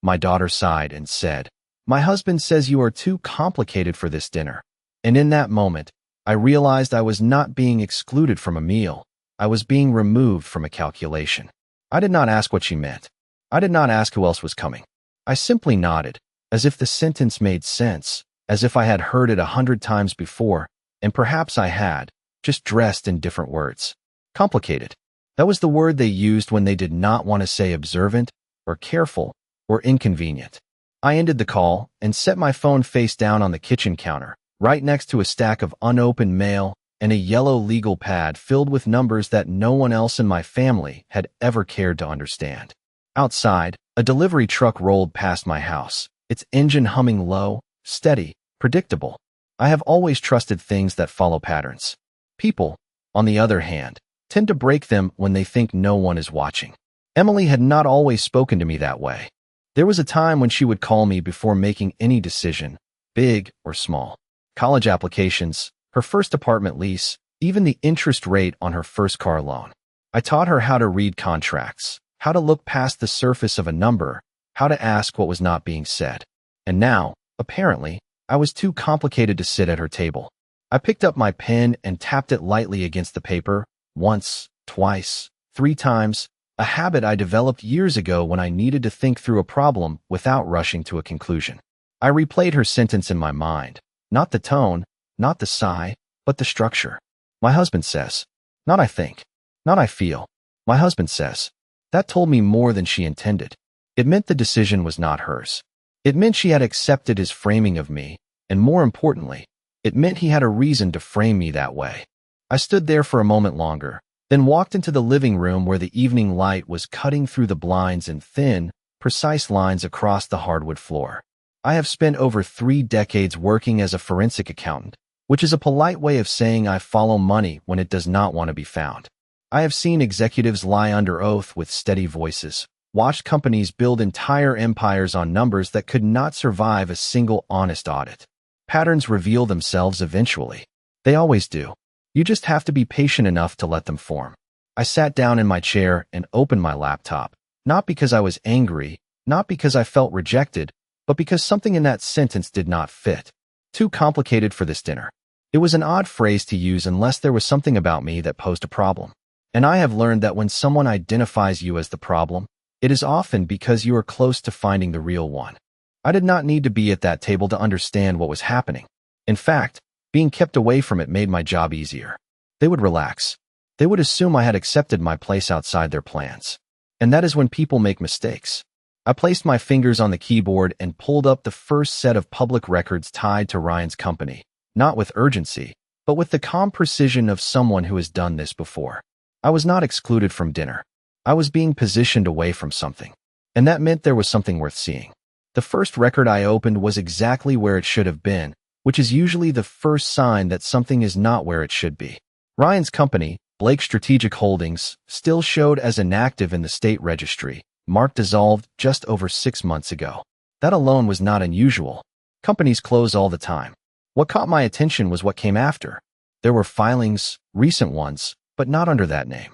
My daughter sighed and said, "My husband says you are too complicated for this dinner." And in that moment, I realized I was not being excluded from a meal. I was being removed from a calculation. I did not ask what she meant. I did not ask who else was coming. I simply nodded, as if the sentence made sense, as if I had heard it 100 times before, and perhaps I had, just dressed in different words. Complicated. That was the word they used when they did not want to say observant, or careful, or inconvenient. I ended the call and set my phone face down on the kitchen counter, right next to a stack of unopened mail and a yellow legal pad filled with numbers that no one else in my family had ever cared to understand. Outside, a delivery truck rolled past my house, its engine humming low, steady, predictable. I have always trusted things that follow patterns. People, on the other hand, tend to break them when they think no one is watching. Emily had not always spoken to me that way. There was a time when she would call me before making any decision, big or small. College applications, her first apartment lease, even the interest rate on her first car loan. I taught her how to read contracts, how to look past the surface of a number, how to ask what was not being said. And now, apparently, I was too complicated to sit at her table. I picked up my pen and tapped it lightly against the paper, once, twice, 3 times, a habit I developed years ago when I needed to think through a problem without rushing to a conclusion. I replayed her sentence in my mind, not the tone, not the sigh, but the structure. My husband says, not I think, not I feel. My husband says. That told me more than she intended. It meant the decision was not hers. It meant she had accepted his framing of me, and more importantly, it meant he had a reason to frame me that way. I stood there for a moment longer, then walked into the living room where the evening light was cutting through the blinds in thin, precise lines across the hardwood floor. I have spent over 3 decades working as a forensic accountant, which is a polite way of saying I follow money when it does not want to be found. I have seen executives lie under oath with steady voices, watched companies build entire empires on numbers that could not survive a single honest audit. Patterns reveal themselves eventually. They always do. You just have to be patient enough to let them form. I sat down in my chair and opened my laptop, not because I was angry, not because I felt rejected, but because something in that sentence did not fit. Too complicated for this dinner. It was an odd phrase to use unless there was something about me that posed a problem. And I have learned that when someone identifies you as the problem, it is often because you are close to finding the real one. I did not need to be at that table to understand what was happening. In fact, being kept away from it made my job easier. They would relax. They would assume I had accepted my place outside their plans. And that is when people make mistakes. I placed my fingers on the keyboard and pulled up the first set of public records tied to Ryan's company, not with urgency, but with the calm precision of someone who has done this before. I was not excluded from dinner. I was being positioned away from something. And that meant there was something worth seeing. The first record I opened was exactly where it should have been, which is usually the first sign that something is not where it should be. Ryan's company, Blake Strategic Holdings, still showed as inactive in the state registry, marked dissolved just over 6 months ago. That alone was not unusual. Companies close all the time. What caught my attention was what came after. There were filings, recent ones, but not under that name.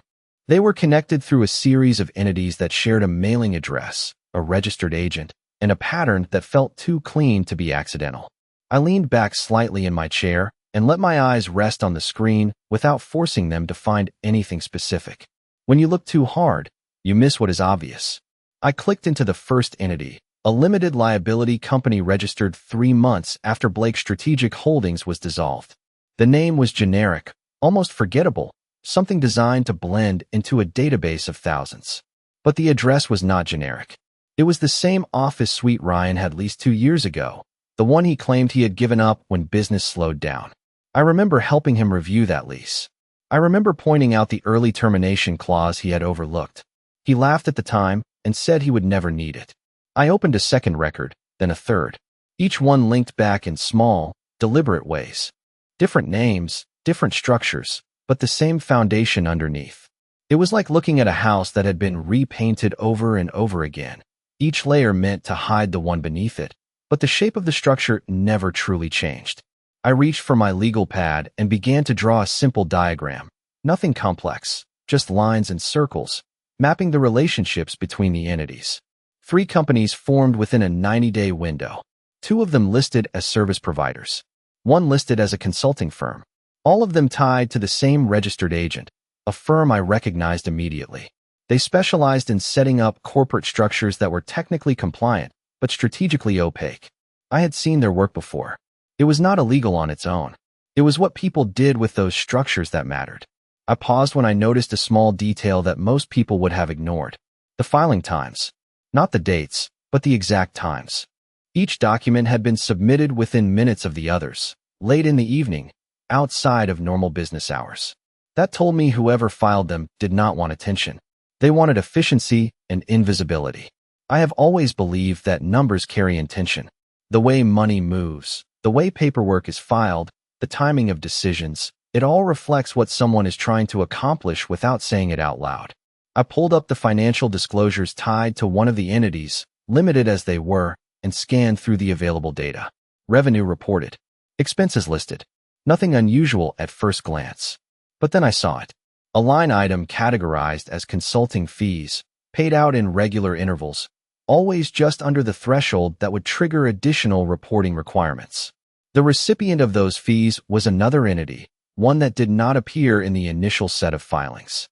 They were connected through a series of entities that shared a mailing address, a registered agent, and a pattern that felt too clean to be accidental. I leaned back slightly in my chair and let my eyes rest on the screen without forcing them to find anything specific. When you look too hard, you miss what is obvious. I clicked into the first entity, a limited liability company registered 3 months after Blake Strategic Holdings was dissolved. The name was generic, almost forgettable, something designed to blend into a database of thousands. But the address was not generic. It was the same office suite Ryan had leased 2 years ago, the one he claimed he had given up when business slowed down. I remember helping him review that lease. I remember pointing out the early termination clause he had overlooked. He laughed at the time and said he would never need it. I opened a second record, then a third. Each one linked back in small, deliberate ways. Different names, different structures, but the same foundation underneath. It was like looking at a house that had been repainted over and over again, each layer meant to hide the one beneath it, but the shape of the structure never truly changed. I reached for my legal pad and began to draw a simple diagram. Nothing complex, just lines and circles, mapping the relationships between the entities. 3 companies formed within a 90-day window. 2 of them listed as service providers. 1 listed as a consulting firm. All of them tied to the same registered agent, a firm I recognized immediately. They specialized in setting up corporate structures that were technically compliant, but strategically opaque. I had seen their work before. It was not illegal on its own. It was what people did with those structures that mattered. I paused when I noticed a small detail that most people would have ignored. The filing times. Not the dates, but the exact times. Each document had been submitted within minutes of the others, late in the evening, outside of normal business hours. That told me whoever filed them did not want attention. They wanted efficiency and invisibility. I have always believed that numbers carry intention. The way money moves, the way paperwork is filed, the timing of decisions, it all reflects what someone is trying to accomplish without saying it out loud. I pulled up the financial disclosures tied to one of the entities, limited as they were, and scanned through the available data. Revenue reported. Expenses listed. Nothing unusual at first glance. But then I saw it. A line item categorized as consulting fees, paid out in regular intervals, always just under the threshold that would trigger additional reporting requirements. The recipient of those fees was another entity, one that did not appear in the initial set of filings.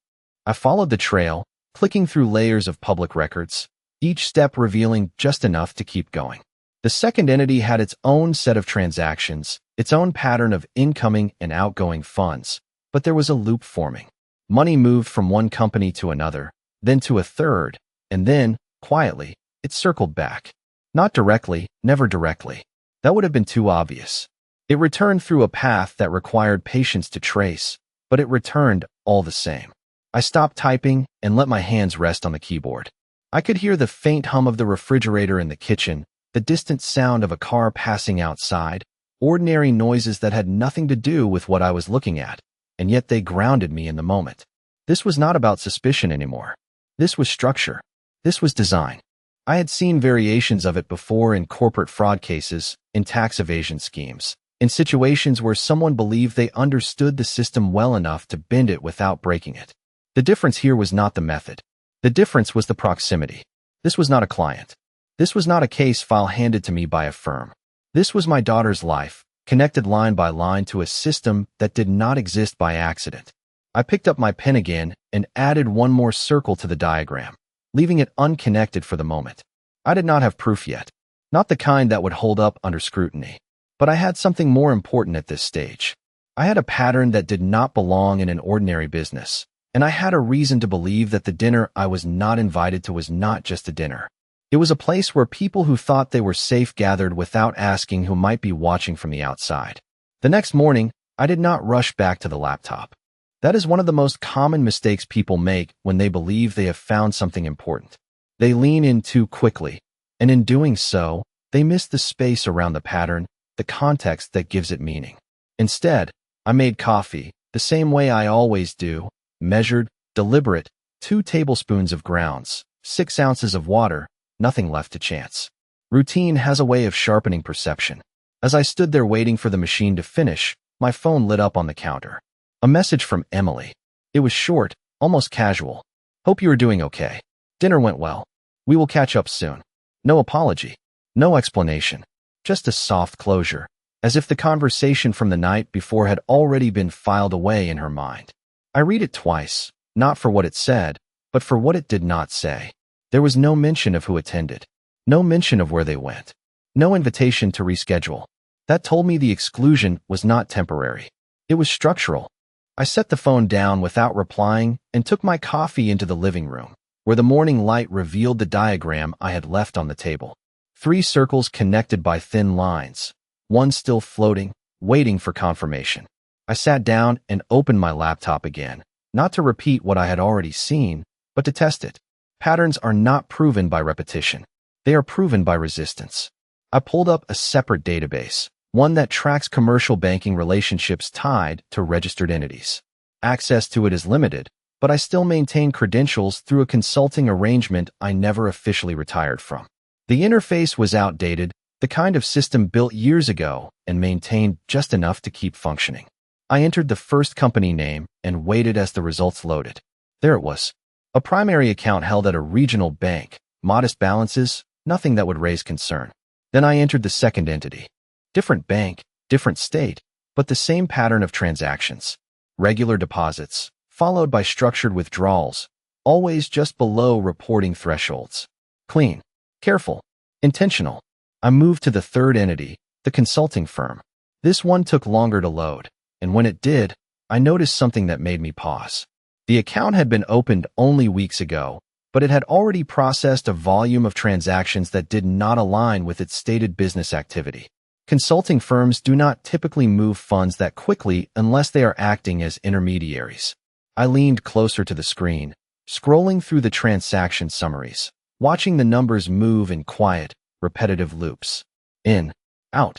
I followed the trail, clicking through layers of public records, each step revealing just enough to keep going. The second entity had its own set of transactions, its own pattern of incoming and outgoing funds, but there was a loop forming. Money moved from one company to another, then to a third, and then, quietly, it circled back. Not directly, never directly. That would have been too obvious. It returned through a path that required patience to trace, but it returned all the same. I stopped typing and let my hands rest on the keyboard. I could hear the faint hum of the refrigerator in the kitchen, the distant sound of a car passing outside, ordinary noises that had nothing to do with what I was looking at, and yet they grounded me in the moment. This was not about suspicion anymore. This was structure. This was design. I had seen variations of it before in corporate fraud cases, in tax evasion schemes, in situations where someone believed they understood the system well enough to bend it without breaking it. The difference here was not the method. The difference was the proximity. This was not a client. This was not a case file handed to me by a firm. This was my daughter's life, connected line by line to a system that did not exist by accident. I picked up my pen again and added one more circle to the diagram, leaving it unconnected for the moment. I did not have proof yet, not the kind that would hold up under scrutiny. But I had something more important at this stage. I had a pattern that did not belong in an ordinary business, and I had a reason to believe that the dinner I was not invited to was not just a dinner. It was a place where people who thought they were safe gathered without asking who might be watching from the outside. The next morning, I did not rush back to the laptop. That is one of the most common mistakes people make when they believe they have found something important. They lean in too quickly, and in doing so, they miss the space around the pattern, the context that gives it meaning. Instead, I made coffee, the same way I always do, measured, deliberate, 2 tablespoons of grounds, 6 ounces of water, nothing left to chance. Routine has a way of sharpening perception. As I stood there waiting for the machine to finish, my phone lit up on the counter. A message from Emily. It was short, almost casual. Hope you are doing okay. Dinner went well. We will catch up soon. No apology. No explanation. Just a soft closure, as if the conversation from the night before had already been filed away in her mind. I read it twice, not for what it said, but for what it did not say. There was no mention of who attended. No mention of where they went. No invitation to reschedule. That told me the exclusion was not temporary. It was structural. I set the phone down without replying and took my coffee into the living room, where the morning light revealed the diagram I had left on the table. 3 circles connected by thin lines, one still floating, waiting for confirmation. I sat down and opened my laptop again, not to repeat what I had already seen, but to test it. Patterns are not proven by repetition. They are proven by resistance. I pulled up a separate database, one that tracks commercial banking relationships tied to registered entities. Access to it is limited, but I still maintain credentials through a consulting arrangement I never officially retired from. The interface was outdated, the kind of system built years ago and maintained just enough to keep functioning. I entered the first company name and waited as the results loaded. There it was. A primary account held at a regional bank, Modest balances, nothing that would raise concern. Then I entered the second entity. Different bank, different state, but the same pattern of transactions. Regular deposits, followed by structured withdrawals, always just below reporting thresholds. Clean, careful, intentional. I moved to the third entity, the consulting firm. This one took longer to load, and when it did, I noticed something that made me pause. The account had been opened only weeks ago, but it had already processed a volume of transactions that did not align with its stated business activity. Consulting firms do not typically move funds that quickly unless they are acting as intermediaries. I leaned closer to the screen, scrolling through the transaction summaries, watching the numbers move in quiet, repetitive loops. In, out,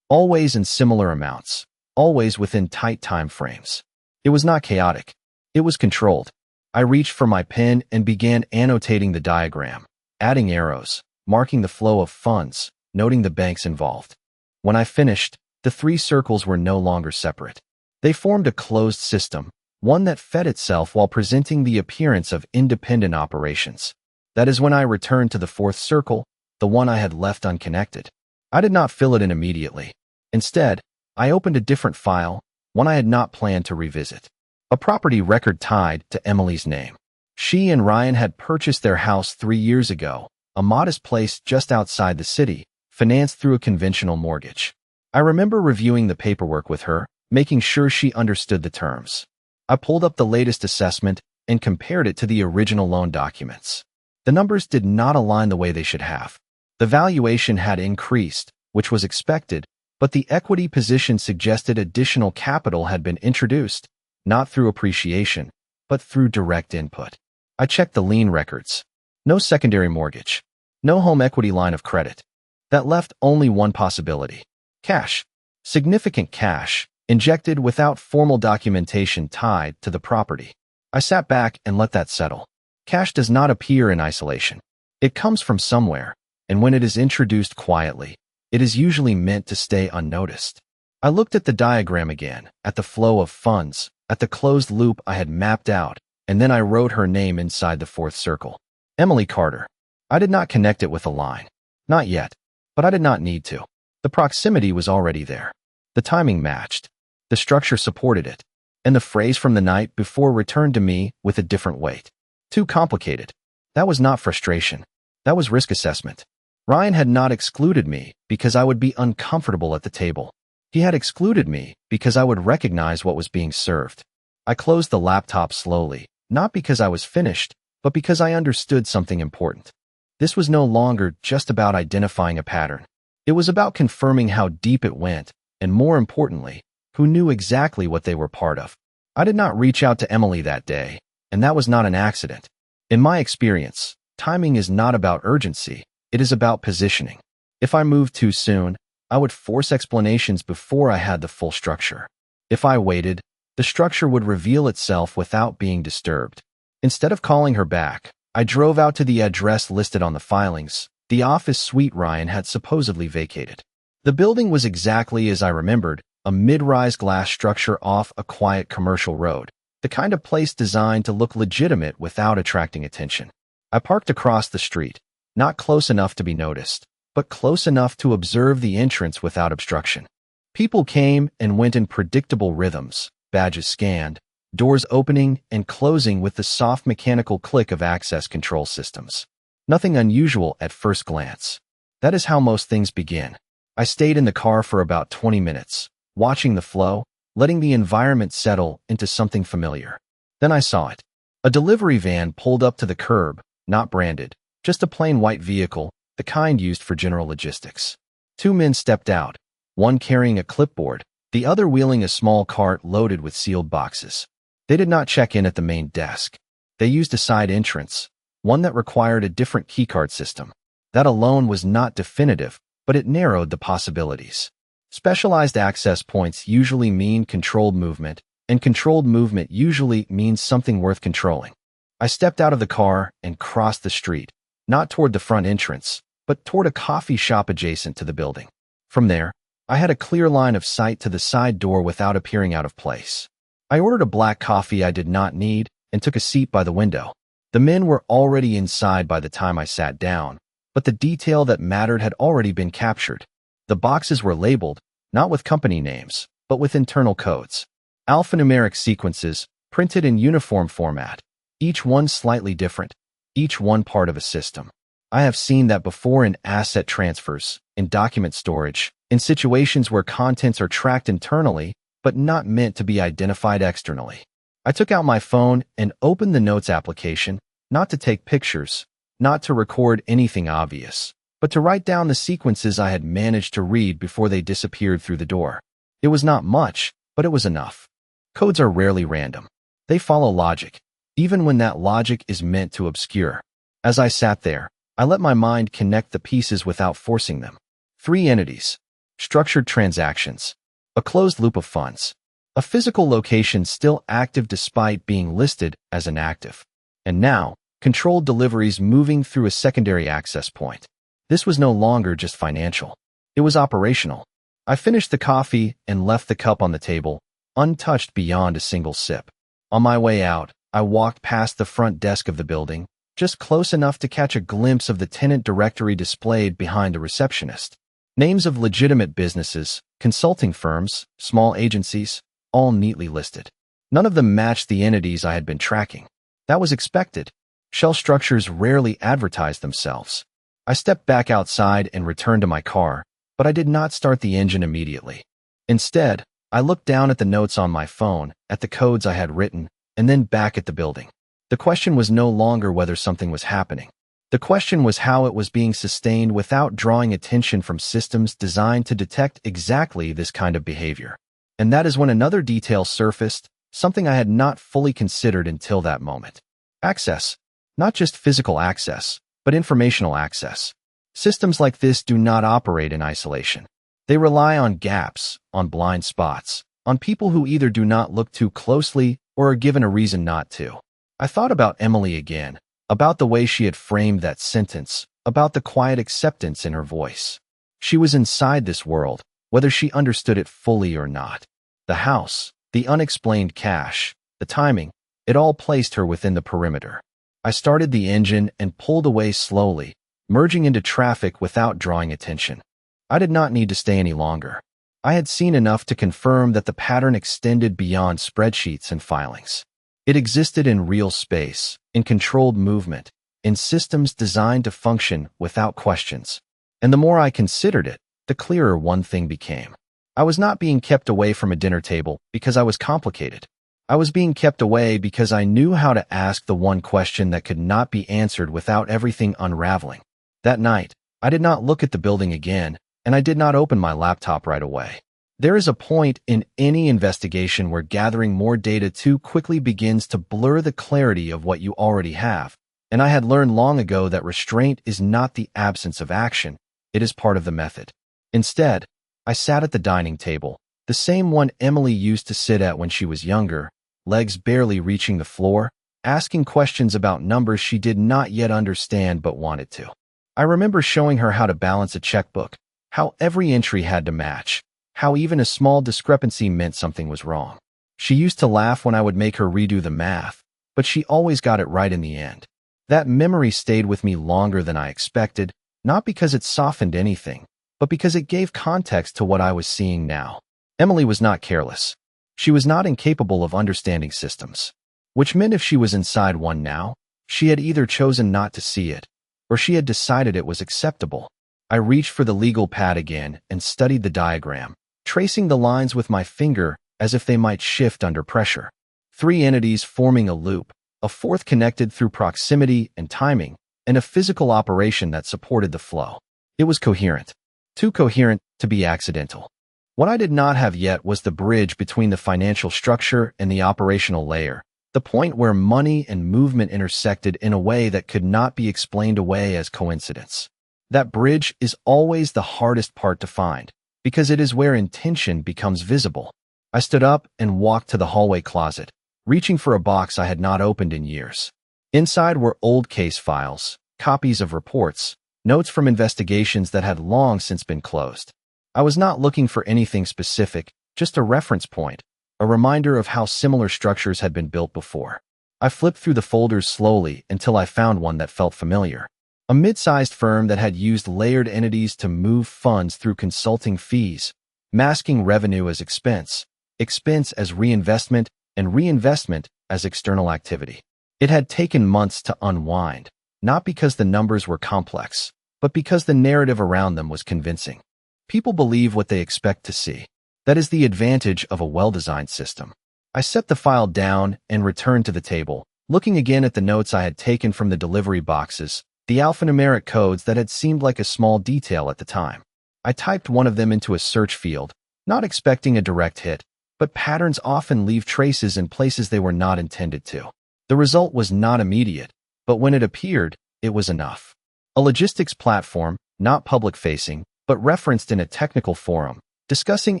always in similar amounts, always within tight time frames. It was not chaotic. It was controlled. I reached for my pen and began annotating the diagram, adding arrows, marking the flow of funds, noting the banks involved. When I finished, the three circles were no longer separate. They formed a closed system, one that fed itself while presenting the appearance of independent operations. That is when I returned to the fourth circle, the one I had left unconnected. I did not fill it in immediately. Instead, I opened a different file, one I had not planned to revisit. A property record tied to Emily's name. She and Ryan had purchased their house 3 years ago, a modest place just outside the city, financed through a conventional mortgage. I remember reviewing the paperwork with her, making sure she understood the terms. I pulled up the latest assessment and compared it to the original loan documents. The numbers did not align the way they should have. The valuation had increased, which was expected, but the equity position suggested additional capital had been introduced, not through appreciation, but through direct input. I checked the lien records. No secondary mortgage. No home equity line of credit. That left only one possibility. Cash. Significant cash, injected without formal documentation tied to the property. I sat back and let that settle. Cash does not appear in isolation. It comes from somewhere, and when it is introduced quietly, it is usually meant to stay unnoticed. I looked at the diagram again, at the flow of funds, at the closed loop I had mapped out, and then I wrote her name inside the fourth circle. Emily Carter. I did not connect it with a line. Not yet, but I did not need to. The proximity was already there. The timing matched. The structure supported it. And the phrase from the night before returned to me with a different weight. Too complicated. That was not frustration. That was risk assessment. Ryan had not excluded me because I would be uncomfortable at the table. He had excluded me because I would recognize what was being served. I closed the laptop slowly, not because I was finished, but because I understood something important. This was no longer just about identifying a pattern. It was about confirming how deep it went, and more importantly, who knew exactly what they were part of. I did not reach out to Emily that day, and that was not an accident. In my experience, timing is not about urgency, it is about positioning. If I moved too soon, I would force explanations before I had the full structure. If I waited, the structure would reveal itself without being disturbed. Instead of calling her back, I drove out to the address listed on the filings, the office suite Ryan had supposedly vacated. The building was exactly as I remembered, a mid-rise glass structure off a quiet commercial road, the kind of place designed to look legitimate without attracting attention. I parked across the street, not close enough to be noticed, but close enough to observe the entrance without obstruction. People came and went in predictable rhythms, badges scanned, doors opening and closing with the soft mechanical click of access control systems. Nothing unusual at first glance. That is how most things begin. I stayed in the car for about 20 minutes, watching the flow, letting the environment settle into something familiar. Then I saw it. A delivery van pulled up to the curb, not branded, just a plain white vehicle, the kind used for general logistics. Two men stepped out, one carrying a clipboard, the other wheeling a small cart loaded with sealed boxes. They did not check in at the main desk. They used a side entrance, one that required a different keycard system. That alone was not definitive, but it narrowed the possibilities. Specialized access points usually mean controlled movement, and controlled movement usually means something worth controlling. I stepped out of the car and crossed the street, not toward the front entrance, but toward a coffee shop adjacent to the building. From there, I had a clear line of sight to the side door without appearing out of place. I ordered a black coffee I did not need and took a seat by the window. The men were already inside by the time I sat down, but the detail that mattered had already been captured. The boxes were labeled, not with company names, but with internal codes. Alphanumeric sequences, printed in uniform format, each one slightly different, each one part of a system. I have seen that before in asset transfers, in document storage, in situations where contents are tracked internally, but not meant to be identified externally. I took out my phone and opened the Notes application, not to take pictures, not to record anything obvious, but to write down the sequences I had managed to read before they disappeared through the door. It was not much, but it was enough. Codes are rarely random. They follow logic, even when that logic is meant to obscure. As I sat there, I let my mind connect the pieces without forcing them. 3 entities. Structured transactions. A closed loop of funds. A physical location still active despite being listed as inactive. And now, controlled deliveries moving through a secondary access point. This was no longer just financial. It was operational. I finished the coffee and left the cup on the table, untouched beyond a single sip. On my way out, I walked past the front desk of the building, just close enough to catch a glimpse of the tenant directory displayed behind the receptionist. Names of legitimate businesses, consulting firms, small agencies, all neatly listed. None of them matched the entities I had been tracking. That was expected. Shell structures rarely advertise themselves. I stepped back outside and returned to my car, but I did not start the engine immediately. Instead, I looked down at the notes on my phone, at the codes I had written, and then back at the building. The question was no longer whether something was happening. The question was how it was being sustained without drawing attention from systems designed to detect exactly this kind of behavior. And that is when another detail surfaced, something I had not fully considered until that moment. Access. Not just physical access, but informational access. Systems like this do not operate in isolation. They rely on gaps, on blind spots, on people who either do not look too closely or are given a reason not to. I thought about Emily again, about the way she had framed that sentence, about the quiet acceptance in her voice. She was inside this world, whether she understood it fully or not. The house, the unexplained cash, the timing, it all placed her within the perimeter. I started the engine and pulled away slowly, merging into traffic without drawing attention. I did not need to stay any longer. I had seen enough to confirm that the pattern extended beyond spreadsheets and filings. It existed in real space, in controlled movement, in systems designed to function without questions. And the more I considered it, the clearer one thing became. I was not being kept away from a dinner table because I was complicated. I was being kept away because I knew how to ask the one question that could not be answered without everything unraveling. That night, I did not look at the building again, and I did not open my laptop right away. There is a point in any investigation where gathering more data too quickly begins to blur the clarity of what you already have, and I had learned long ago that restraint is not the absence of action, it is part of the method. Instead, I sat at the dining table, the same one Emily used to sit at when she was younger, legs barely reaching the floor, asking questions about numbers she did not yet understand but wanted to. I remember showing her how to balance a checkbook, how every entry had to match, how even a small discrepancy meant something was wrong. She used to laugh when I would make her redo the math, but she always got it right in the end. That memory stayed with me longer than I expected, not because it softened anything, but because it gave context to what I was seeing now. Emily was not careless. She was not incapable of understanding systems, which meant if she was inside one now, she had either chosen not to see it, or she had decided it was acceptable. I reached for the legal pad again and studied the diagram, tracing the lines with my finger as if they might shift under pressure. 3 entities forming a loop, a fourth connected through proximity and timing, and a physical operation that supported the flow. It was coherent. Too coherent to be accidental. What I did not have yet was the bridge between the financial structure and the operational layer, the point where money and movement intersected in a way that could not be explained away as coincidence. That bridge is always the hardest part to find, because it is where intention becomes visible. I stood up and walked to the hallway closet, reaching for a box I had not opened in years. Inside were old case files, copies of reports, notes from investigations that had long since been closed. I was not looking for anything specific, just a reference point, a reminder of how similar structures had been built before. I flipped through the folders slowly until I found one that felt familiar. A mid-sized firm that had used layered entities to move funds through consulting fees, masking revenue as expense, expense as reinvestment, and reinvestment as external activity. It had taken months to unwind, not because the numbers were complex, but because the narrative around them was convincing. People believe what they expect to see. That is the advantage of a well-designed system. I set the file down and returned to the table, looking again at the notes I had taken from the delivery boxes, the alphanumeric codes that had seemed like a small detail at the time. I typed one of them into a search field, not expecting a direct hit, but patterns often leave traces in places they were not intended to. The result was not immediate, but when it appeared, it was enough. A logistics platform, not public-facing, but referenced in a technical forum, discussing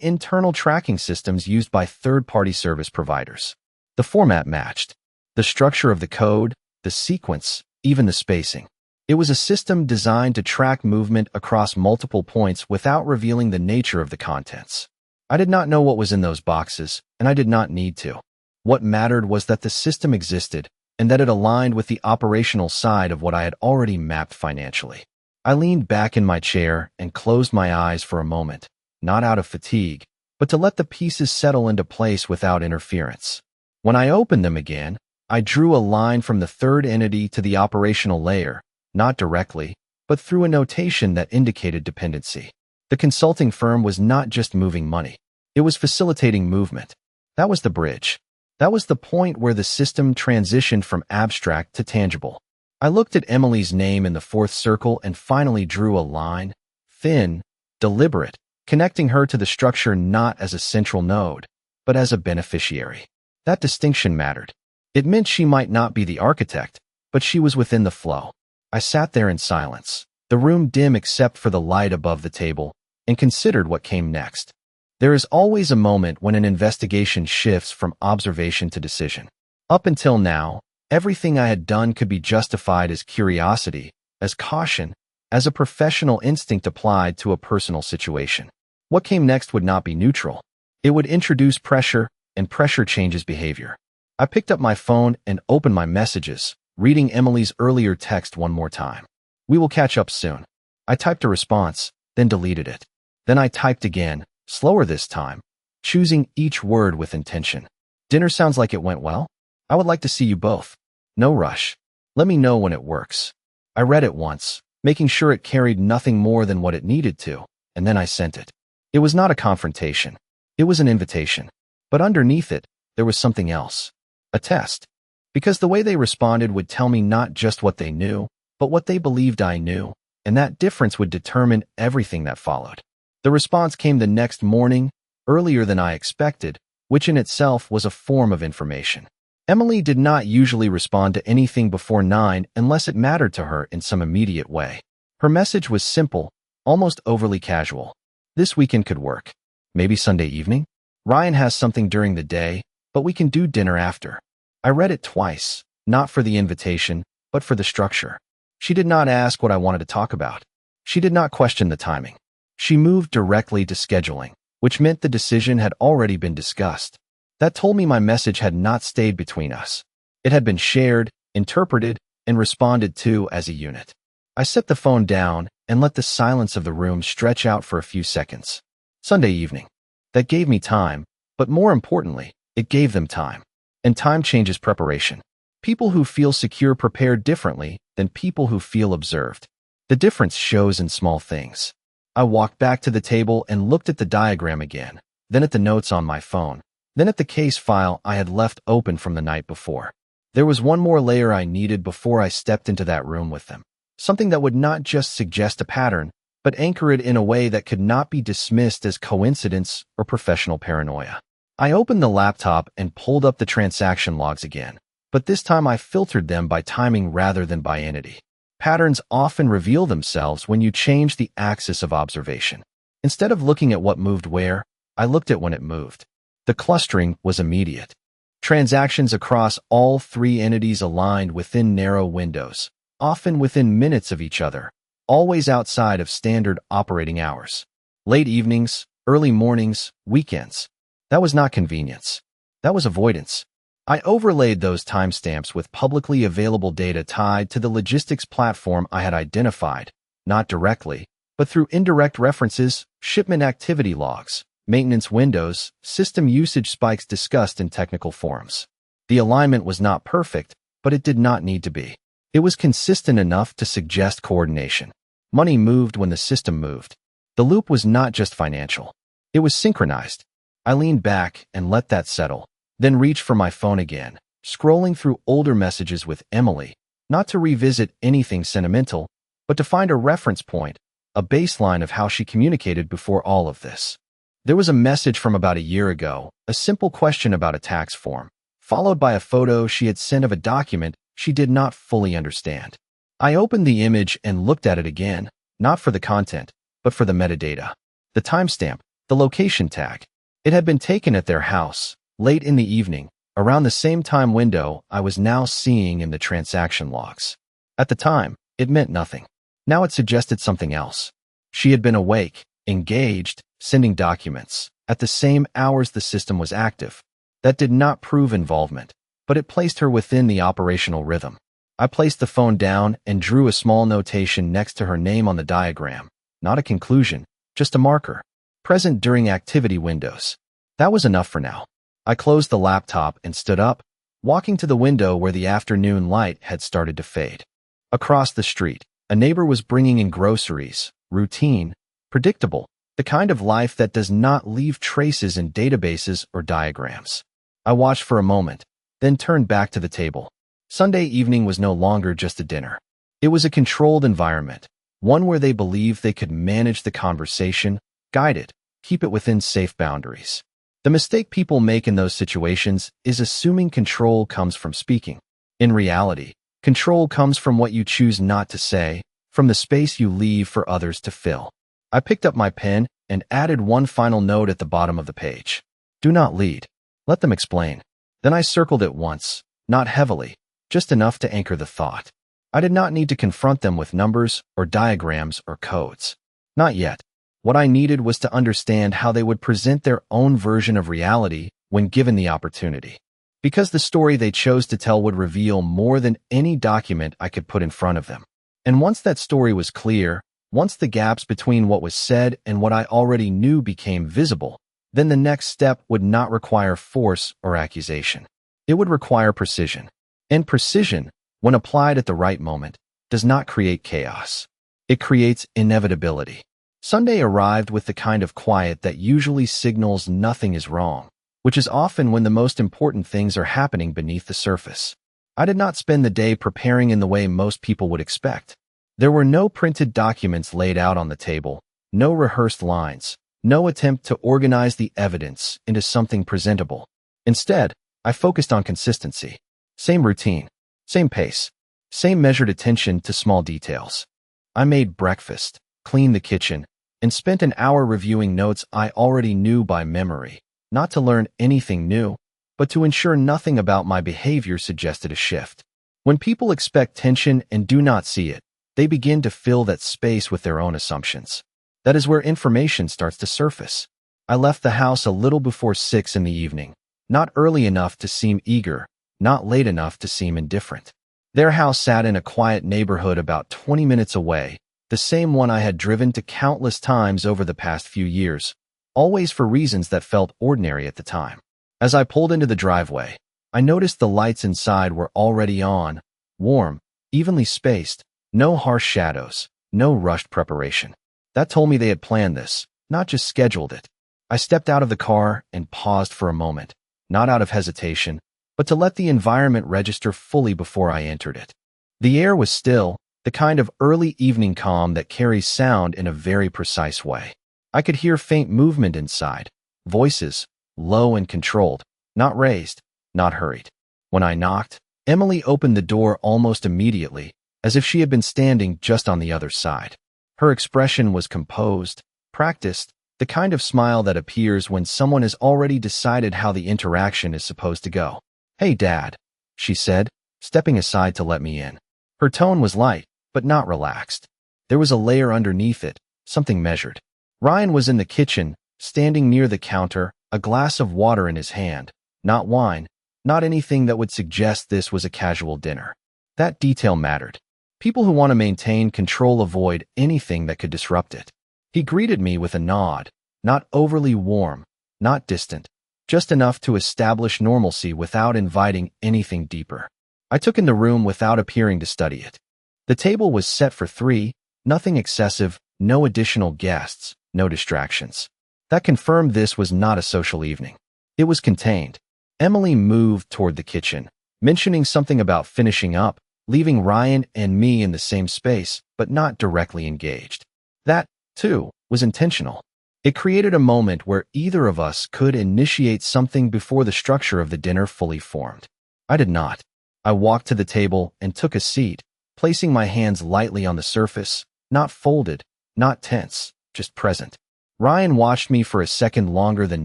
internal tracking systems used by third-party service providers. The format matched. The structure of the code, the sequence, even the spacing. It was a system designed to track movement across multiple points without revealing the nature of the contents. I did not know what was in those boxes, and I did not need to. What mattered was that the system existed and that it aligned with the operational side of what I had already mapped financially. I leaned back in my chair and closed my eyes for a moment, not out of fatigue, but to let the pieces settle into place without interference. When I opened them again, I drew a line from the third entity to the operational layer, not directly, but through a notation that indicated dependency. The consulting firm was not just moving money. It was facilitating movement. That was the bridge. That was the point where the system transitioned from abstract to tangible. I looked at Emily's name in the fourth circle and finally drew a line, thin, deliberate, connecting her to the structure not as a central node, but as a beneficiary. That distinction mattered. It meant she might not be the architect, but she was within the flow. I sat there in silence, the room dim except for the light above the table, and considered what came next. There is always a moment when an investigation shifts from observation to decision. Up until now, everything I had done could be justified as curiosity, as caution, as a professional instinct applied to a personal situation. What came next would not be neutral. It would introduce pressure, and pressure changes behavior. I picked up my phone and opened my messages, reading Emily's earlier text one more time. "We will catch up soon." I typed a response, then deleted it. Then I typed again, slower this time, choosing each word with intention. "Dinner sounds like it went well. I would like to see you both. No rush. Let me know when it works." I read it once, making sure it carried nothing more than what it needed to, and then I sent it. It was not a confrontation. It was an invitation. But underneath it, there was something else. A test. Because the way they responded would tell me not just what they knew, but what they believed I knew, and that difference would determine everything that followed. The response came the next morning, earlier than I expected, which in itself was a form of information. Emily did not usually respond to anything before 9 unless it mattered to her in some immediate way. Her message was simple, almost overly casual. "This weekend could work. Maybe Sunday evening? Ryan has something during the day, but we can do dinner after." I read it twice, not for the invitation, but for the structure. She did not ask what I wanted to talk about. She did not question the timing. She moved directly to scheduling, which meant the decision had already been discussed. That told me my message had not stayed between us. It had been shared, interpreted, and responded to as a unit. I set the phone down and let the silence of the room stretch out for a few seconds. Sunday evening. That gave me time, but more importantly, it gave them time. And time changes preparation. People who feel secure prepare differently than people who feel observed. The difference shows in small things. I walked back to the table and looked at the diagram again, then at the notes on my phone, then at the case file I had left open from the night before. There was one more layer I needed before I stepped into that room with them. Something that would not just suggest a pattern, but anchor it in a way that could not be dismissed as coincidence or professional paranoia. I opened the laptop and pulled up the transaction logs again, but this time I filtered them by timing rather than by entity. Patterns often reveal themselves when you change the axis of observation. Instead of looking at what moved where, I looked at when it moved. The clustering was immediate. Transactions across all three entities aligned within narrow windows, often within minutes of each other, always outside of standard operating hours. Late evenings, early mornings, weekends. That was not convenience. That was avoidance. I overlaid those timestamps with publicly available data tied to the logistics platform I had identified, not directly, but through indirect references, shipment activity logs, maintenance windows, system usage spikes discussed in technical forums. The alignment was not perfect, but it did not need to be. It was consistent enough to suggest coordination. Money moved when the system moved. The loop was not just financial. It was synchronized. I leaned back and let that settle, then reached for my phone again, scrolling through older messages with Emily, not to revisit anything sentimental, but to find a reference point, a baseline of how she communicated before all of this. There was a message from about a year ago, a simple question about a tax form, followed by a photo she had sent of a document she did not fully understand. I opened the image and looked at it again, not for the content, but for the metadata. The timestamp, the location tag. It had been taken at their house, late in the evening, around the same time window I was now seeing in the transaction logs. At the time, it meant nothing. Now it suggested something else. She had been awake, engaged, sending documents, at the same hours the system was active. That did not prove involvement, but it placed her within the operational rhythm. I placed the phone down and drew a small notation next to her name on the diagram. Not a conclusion, just a marker. Present during activity windows. That was enough for now. I closed the laptop and stood up, walking to the window where the afternoon light had started to fade. Across the street, a neighbor was bringing in groceries, routine, predictable, the kind of life that does not leave traces in databases or diagrams. I watched for a moment, then turned back to the table. Sunday evening was no longer just a dinner. It was a controlled environment, one where they believed they could manage the conversation, guide it, keep it within safe boundaries. The mistake people make in those situations is assuming control comes from speaking. In reality, control comes from what you choose not to say, from the space you leave for others to fill. I picked up my pen and added one final note at the bottom of the page. Do not lead. Let them explain. Then I circled it once, not heavily, just enough to anchor the thought. I did not need to confront them with numbers or diagrams or codes. Not yet. What I needed was to understand how they would present their own version of reality when given the opportunity. Because the story they chose to tell would reveal more than any document I could put in front of them. And once that story was clear, once the gaps between what was said and what I already knew became visible, then the next step would not require force or accusation. It would require precision. And precision, when applied at the right moment, does not create chaos. It creates inevitability. Sunday arrived with the kind of quiet that usually signals nothing is wrong, which is often when the most important things are happening beneath the surface. I did not spend the day preparing in the way most people would expect. There were no printed documents laid out on the table, no rehearsed lines, no attempt to organize the evidence into something presentable. Instead, I focused on consistency. Same routine, same pace, same measured attention to small details. I made breakfast, cleaned the kitchen, and spent an hour reviewing notes I already knew by memory, not to learn anything new, but to ensure nothing about my behavior suggested a shift. When people expect tension and do not see it, they begin to fill that space with their own assumptions. That is where information starts to surface. I left the house a little before 6 in the evening, not early enough to seem eager, not late enough to seem indifferent. Their house sat in a quiet neighborhood about 20 minutes away, the same one I had driven to countless times over the past few years, always for reasons that felt ordinary at the time. As I pulled into the driveway, I noticed the lights inside were already on, warm, evenly spaced, no harsh shadows, no rushed preparation. That told me they had planned this, not just scheduled it. I stepped out of the car and paused for a moment, not out of hesitation, but to let the environment register fully before I entered it. The air was still, the kind of early evening calm that carries sound in a very precise way. I could hear faint movement inside, voices, low and controlled, not raised, not hurried. When I knocked, Emily opened the door almost immediately, as if she had been standing just on the other side. Her expression was composed, practiced, the kind of smile that appears when someone has already decided how the interaction is supposed to go. "Hey, Dad," she said, stepping aside to let me in. Her tone was light, but not relaxed. There was a layer underneath it, something measured. Ryan was in the kitchen, standing near the counter, a glass of water in his hand. Not wine, not anything that would suggest this was a casual dinner. That detail mattered. People who want to maintain control avoid anything that could disrupt it. He greeted me with a nod, not overly warm, not distant, just enough to establish normalcy without inviting anything deeper. I took in the room without appearing to study it. The table was set for 3, nothing excessive, no additional guests, no distractions. That confirmed this was not a social evening. It was contained. Emily moved toward the kitchen, mentioning something about finishing up, leaving Ryan and me in the same space, but not directly engaged. That, too, was intentional. It created a moment where either of us could initiate something before the structure of the dinner fully formed. I did not. I walked to the table and took a seat, placing my hands lightly on the surface, not folded, not tense, just present. Ryan watched me for a second longer than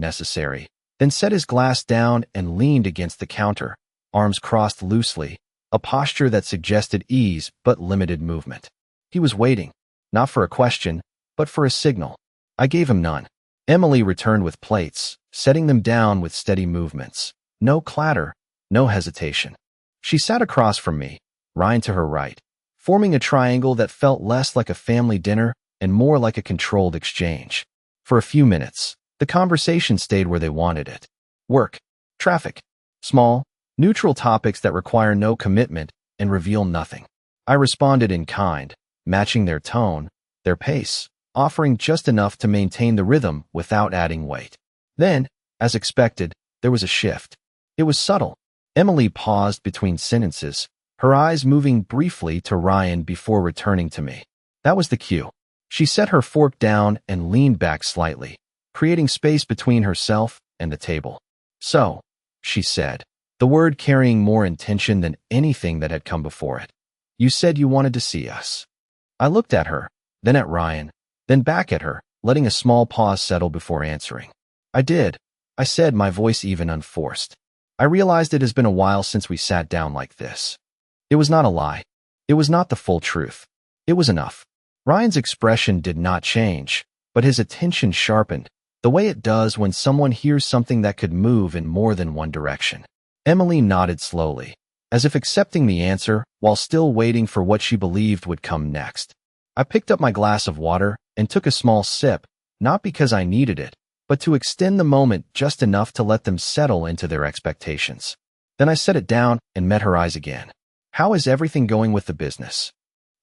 necessary, then set his glass down and leaned against the counter, arms crossed loosely, a posture that suggested ease but limited movement. He was waiting, not for a question, but for a signal. I gave him none. Emily returned with plates, setting them down with steady movements. No clatter, no hesitation. She sat across from me, Ryan to her right, forming a triangle that felt less like a family dinner and more like a controlled exchange. For a few minutes, the conversation stayed where they wanted it. Work, traffic, small, neutral topics that require no commitment and reveal nothing. I responded in kind, matching their tone, their pace, offering just enough to maintain the rhythm without adding weight. Then, as expected, there was a shift. It was subtle. Emily paused between sentences, her eyes moving briefly to Ryan before returning to me. That was the cue. She set her fork down and leaned back slightly, creating space between herself and the table. So, she said, the word carrying more intention than anything that had come before it. You said you wanted to see us. I looked at her, then at Ryan, then back at her, letting a small pause settle before answering. I did, I said, my voice even unforced. I realized it has been a while since we sat down like this. It was not a lie. It was not the full truth. It was enough. Ryan's expression did not change, but his attention sharpened, the way it does when someone hears something that could move in more than one direction. Emily nodded slowly, as if accepting the answer while still waiting for what she believed would come next. I picked up my glass of water and took a small sip, not because I needed it, but to extend the moment just enough to let them settle into their expectations. Then I set it down and met her eyes again. How is everything going with the business?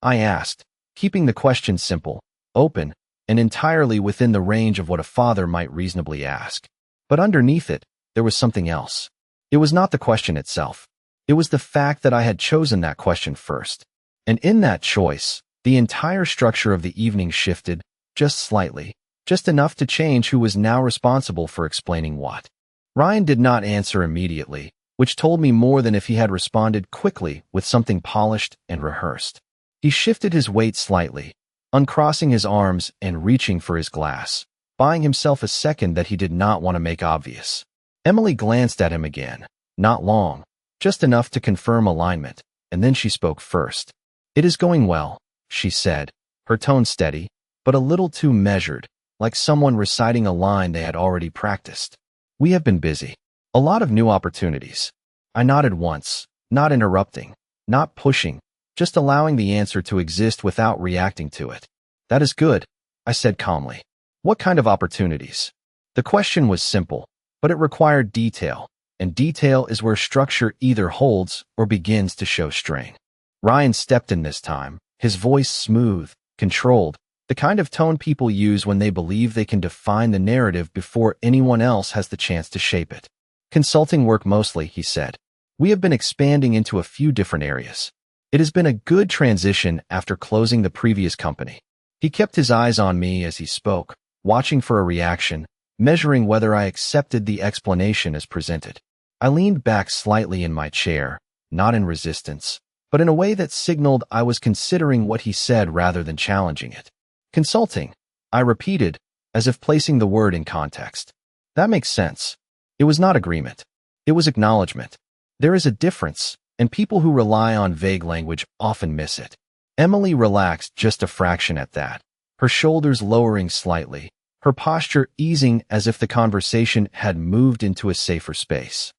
I asked, keeping the question simple, open, and entirely within the range of what a father might reasonably ask. But underneath it, there was something else. It was not the question itself. It was the fact that I had chosen that question first. And in that choice, the entire structure of the evening shifted, just slightly, just enough to change who was now responsible for explaining what. Ryan did not answer immediately, which told me more than if he had responded quickly with something polished and rehearsed. He shifted his weight slightly, uncrossing his arms and reaching for his glass, buying himself a second that he did not want to make obvious. Emily glanced at him again, not long, just enough to confirm alignment, and then she spoke first. It is going well, she said, her tone steady, but a little too measured, like someone reciting a line they had already practiced. We have been busy. A lot of new opportunities. I nodded once, not interrupting, not pushing, just allowing the answer to exist without reacting to it. That is good, I said calmly. What kind of opportunities? The question was simple, but it required detail, and detail is where structure either holds or begins to show strain. Ryan stepped in this time, his voice smooth, controlled, the kind of tone people use when they believe they can define the narrative before anyone else has the chance to shape it. Consulting work mostly, he said. We have been expanding into a few different areas. It has been a good transition after closing the previous company. He kept his eyes on me as he spoke, watching for a reaction, measuring whether I accepted the explanation as presented. I leaned back slightly in my chair, not in resistance, but in a way that signaled I was considering what he said rather than challenging it. Consulting, I repeated, as if placing the word in context. That makes sense. It was not agreement. It was acknowledgement. There is a difference, and people who rely on vague language often miss it. Emily relaxed just a fraction at that, her shoulders lowering slightly, her posture easing as if the conversation had moved into a safer space.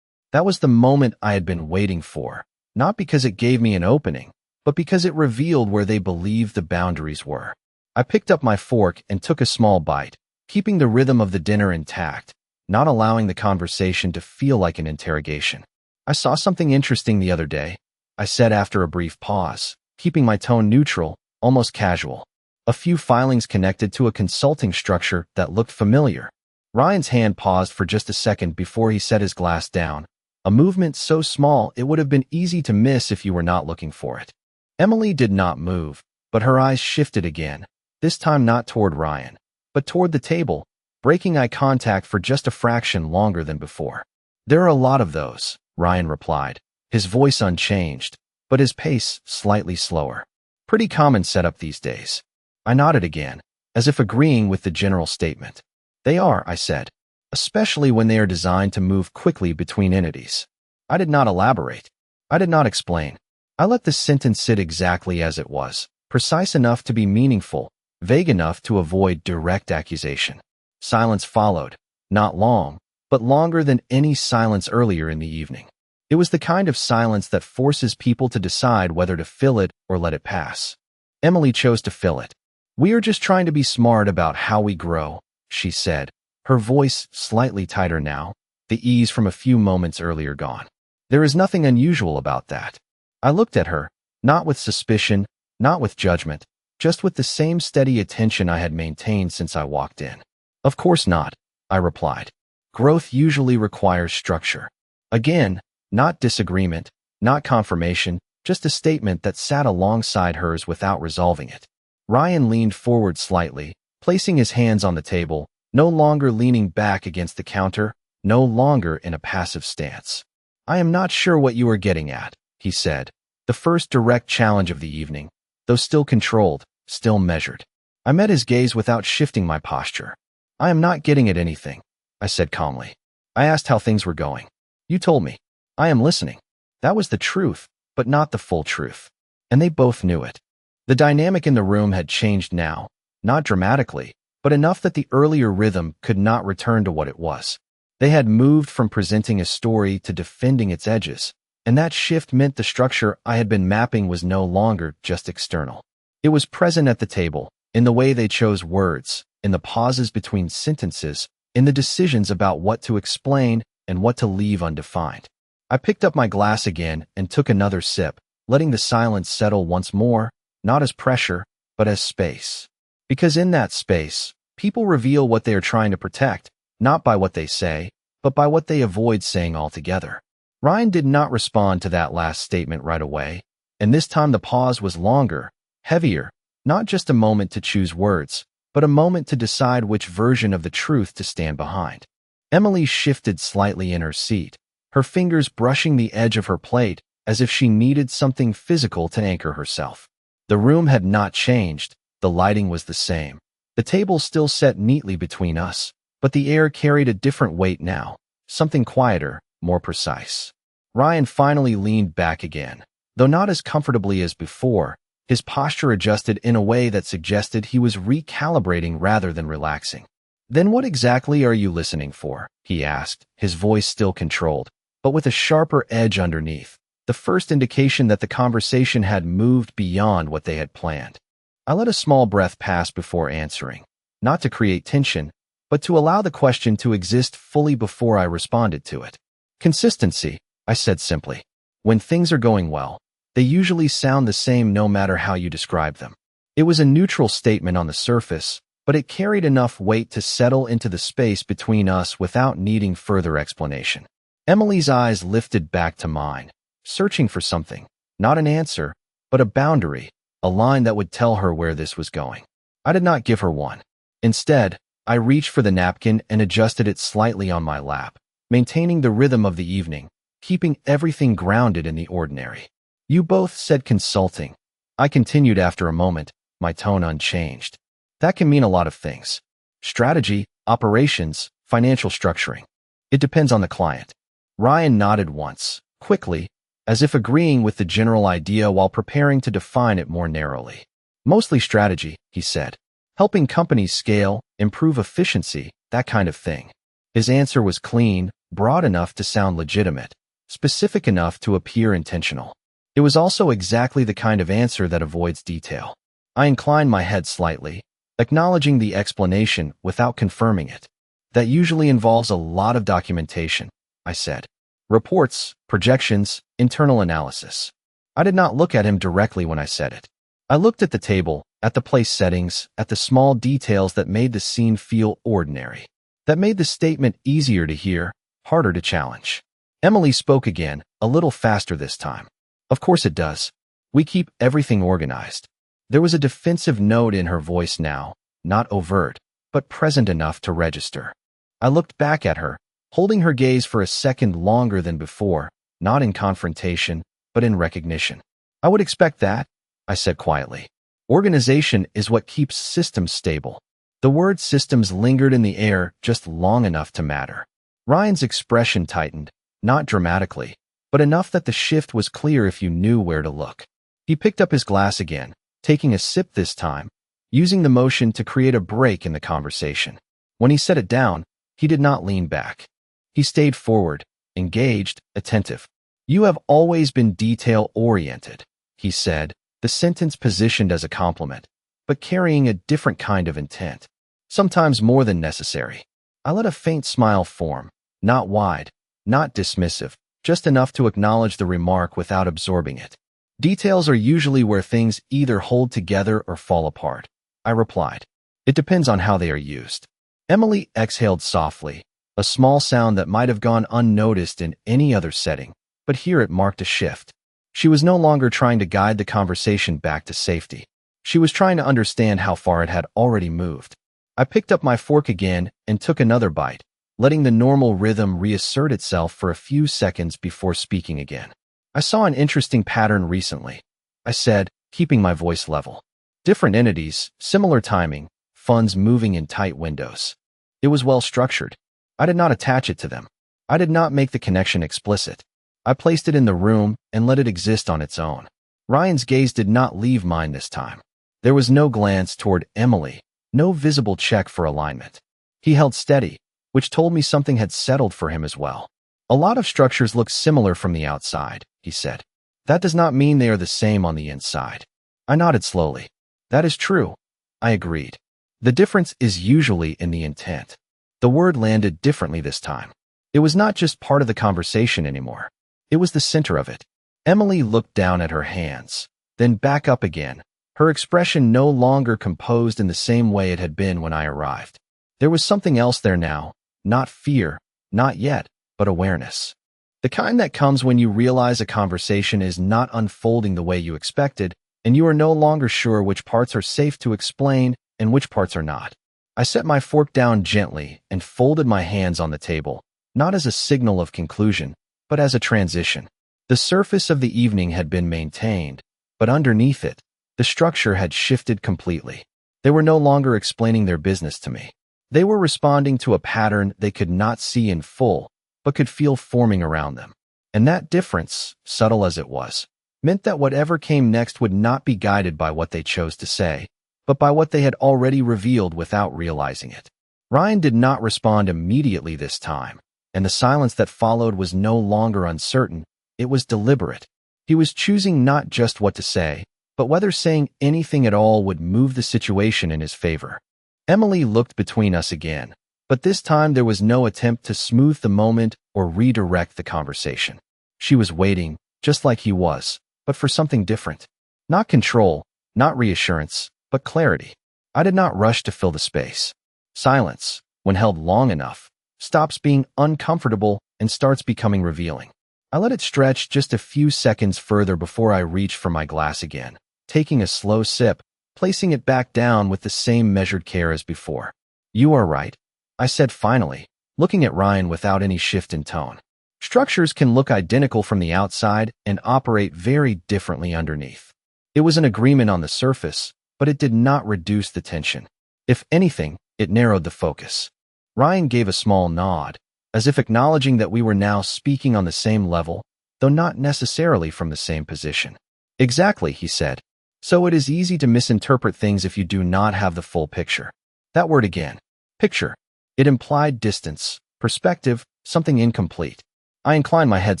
That was the moment I had been waiting for, not because it gave me an opening, but because it revealed where they believed the boundaries were. I picked up my fork and took a small bite, keeping the rhythm of the dinner intact, not allowing the conversation to feel like an interrogation. I saw something interesting the other day, I said after a brief pause, keeping my tone neutral, almost casual. A few filings connected to a consulting structure that looked familiar. Ryan's hand paused for just a second before he set his glass down, a movement so small it would have been easy to miss if you were not looking for it. Emily did not move, but her eyes shifted again, this time not toward Ryan, but toward the table, breaking eye contact for just a fraction longer than before. There are a lot of those, Ryan replied, his voice unchanged, but his pace slightly slower. Pretty common setup these days. I nodded again, as if agreeing with the general statement. They are, I said, especially when they are designed to move quickly between entities. I did not elaborate. I did not explain. I let the sentence sit exactly as it was, precise enough to be meaningful, vague enough to avoid direct accusation. Silence followed, not long, but longer than any silence earlier in the evening. It was the kind of silence that forces people to decide whether to fill it or let it pass. Emily chose to fill it. "We are just trying to be smart about how we grow," she said, her voice slightly tighter now, the ease from a few moments earlier gone. "There is nothing unusual about that." I looked at her, not with suspicion, not with judgment, just with the same steady attention I had maintained since I walked in. "Of course not," I replied. "Growth usually requires structure." Again, not disagreement, not confirmation, just a statement that sat alongside hers without resolving it. Ryan leaned forward slightly, placing his hands on the table, no longer leaning back against the counter, no longer in a passive stance. "I am not sure what you are getting at," he said, the first direct challenge of the evening, though still controlled, still measured. I met his gaze without shifting my posture. "I am not getting at anything," I said calmly. "I asked how things were going. You told me. I am listening." That was the truth, but not the full truth. And they both knew it. The dynamic in the room had changed now, not dramatically, but enough that the earlier rhythm could not return to what it was. They had moved from presenting a story to defending its edges, and that shift meant the structure I had been mapping was no longer just external. It was present at the table, in the way they chose words, in the pauses between sentences, in the decisions about what to explain and what to leave undefined. I picked up my glass again and took another sip, letting the silence settle once more, not as pressure, but as space. Because in that space, people reveal what they are trying to protect, not by what they say, but by what they avoid saying altogether. Ryan did not respond to that last statement right away, and this time the pause was longer, heavier, not just a moment to choose words, but a moment to decide which version of the truth to stand behind. Emily shifted slightly in her seat, her fingers brushing the edge of her plate as if she needed something physical to anchor herself. The room had not changed, the lighting was the same. The table still set neatly between us, but the air carried a different weight now, something quieter, more precise. Ryan finally leaned back again, though not as comfortably as before, his posture adjusted in a way that suggested he was recalibrating rather than relaxing. "Then what exactly are you listening for?" he asked, his voice still controlled, but with a sharper edge underneath, the first indication that the conversation had moved beyond what they had planned. I let a small breath pass before answering, not to create tension, but to allow the question to exist fully before I responded to it. "Consistency," I said simply. "When things are going well, they usually sound the same no matter how you describe them." It was a neutral statement on the surface, but it carried enough weight to settle into the space between us without needing further explanation. Emily's eyes lifted back to mine, searching for something, not an answer, but a boundary, a line that would tell her where this was going. I did not give her one. Instead, I reached for the napkin and adjusted it slightly on my lap, maintaining the rhythm of the evening, keeping everything grounded in the ordinary. "You both said consulting," I continued after a moment, my tone unchanged. "That can mean a lot of things. Strategy, operations, financial structuring. It depends on the client." Ryan nodded once, quickly, as if agreeing with the general idea while preparing to define it more narrowly. "Mostly strategy," he said. "Helping companies scale, improve efficiency, that kind of thing." His answer was clean, broad enough to sound legitimate, specific enough to appear intentional. It was also exactly the kind of answer that avoids detail. I inclined my head slightly, acknowledging the explanation without confirming it. That usually involves a lot of documentation, I said. Reports, projections, internal analysis. I did not look at him directly when I said it. I looked at the table, at the place settings, at the small details that made the scene feel ordinary. That made the statement easier to hear, harder to challenge. Emily spoke again, a little faster this time. Of course it does. We keep everything organized. There was a defensive note in her voice now, not overt, but present enough to register. I looked back at her, holding her gaze for a second longer than before, not in confrontation, but in recognition. I would expect that, I said quietly. Organization is what keeps systems stable. The word systems lingered in the air just long enough to matter. Ryan's expression tightened, not dramatically, but enough that the shift was clear if you knew where to look. He picked up his glass again, taking a sip this time, using the motion to create a break in the conversation. When he set it down, he did not lean back. He stayed forward, engaged, attentive. "You have always been detail-oriented," he said, the sentence positioned as a compliment, but carrying a different kind of intent, sometimes more than necessary. I let a faint smile form, not wide, not dismissive, just enough to acknowledge the remark without absorbing it. "Details are usually where things either hold together or fall apart," I replied. "It depends on how they are used." Emily exhaled softly, a small sound that might have gone unnoticed in any other setting, but here it marked a shift. She was no longer trying to guide the conversation back to safety. She was trying to understand how far it had already moved. I picked up my fork again and took another bite, letting the normal rhythm reassert itself for a few seconds before speaking again. "I saw an interesting pattern recently," I said, keeping my voice level. "Different entities, similar timing, funds moving in tight windows. It was well structured. I did not attach it to them. I did not make the connection explicit. I placed it in the room and let it exist on its own." Ryan's gaze did not leave mine this time. There was no glance toward Emily, no visible check for alignment. He held steady, which told me something had settled for him as well. "A lot of structures look similar from the outside," he said. "That does not mean they are the same on the inside." I nodded slowly. "That is true," I agreed. "The difference is usually in the intent." The word landed differently this time. It was not just part of the conversation anymore. It was the center of it. Emily looked down at her hands, then back up again, her expression no longer composed in the same way it had been when I arrived. There was something else there now, not fear, not yet, but awareness. The kind that comes when you realize a conversation is not unfolding the way you expected, and you are no longer sure which parts are safe to explain and which parts are not. I set my fork down gently and folded my hands on the table, not as a signal of conclusion, but as a transition. The surface of the evening had been maintained, but underneath it, the structure had shifted completely. They were no longer explaining their business to me. They were responding to a pattern they could not see in full, but could feel forming around them. And that difference, subtle as it was, meant that whatever came next would not be guided by what they chose to say, but by what they had already revealed without realizing it. Ryan did not respond immediately this time, and the silence that followed was no longer uncertain, it was deliberate. He was choosing not just what to say, but whether saying anything at all would move the situation in his favor. Emily looked between us again, but this time there was no attempt to smooth the moment or redirect the conversation. She was waiting, just like he was, but for something different. Not control, not reassurance, but clarity. I did not rush to fill the space. Silence, when held long enough, stops being uncomfortable and starts becoming revealing. I let it stretch just a few seconds further before I reached for my glass again, taking a slow sip, placing it back down with the same measured care as before. "You are right," I said finally, looking at Ryan without any shift in tone. Structures can look identical from the outside and operate very differently underneath. It was an agreement on the surface, but it did not reduce the tension. If anything, it narrowed the focus. Ryan gave a small nod, as if acknowledging that we were now speaking on the same level, though not necessarily from the same position. "Exactly," he said. "So it is easy to misinterpret things if you do not have the full picture." That word again. Picture. It implied distance, perspective, something incomplete. I inclined my head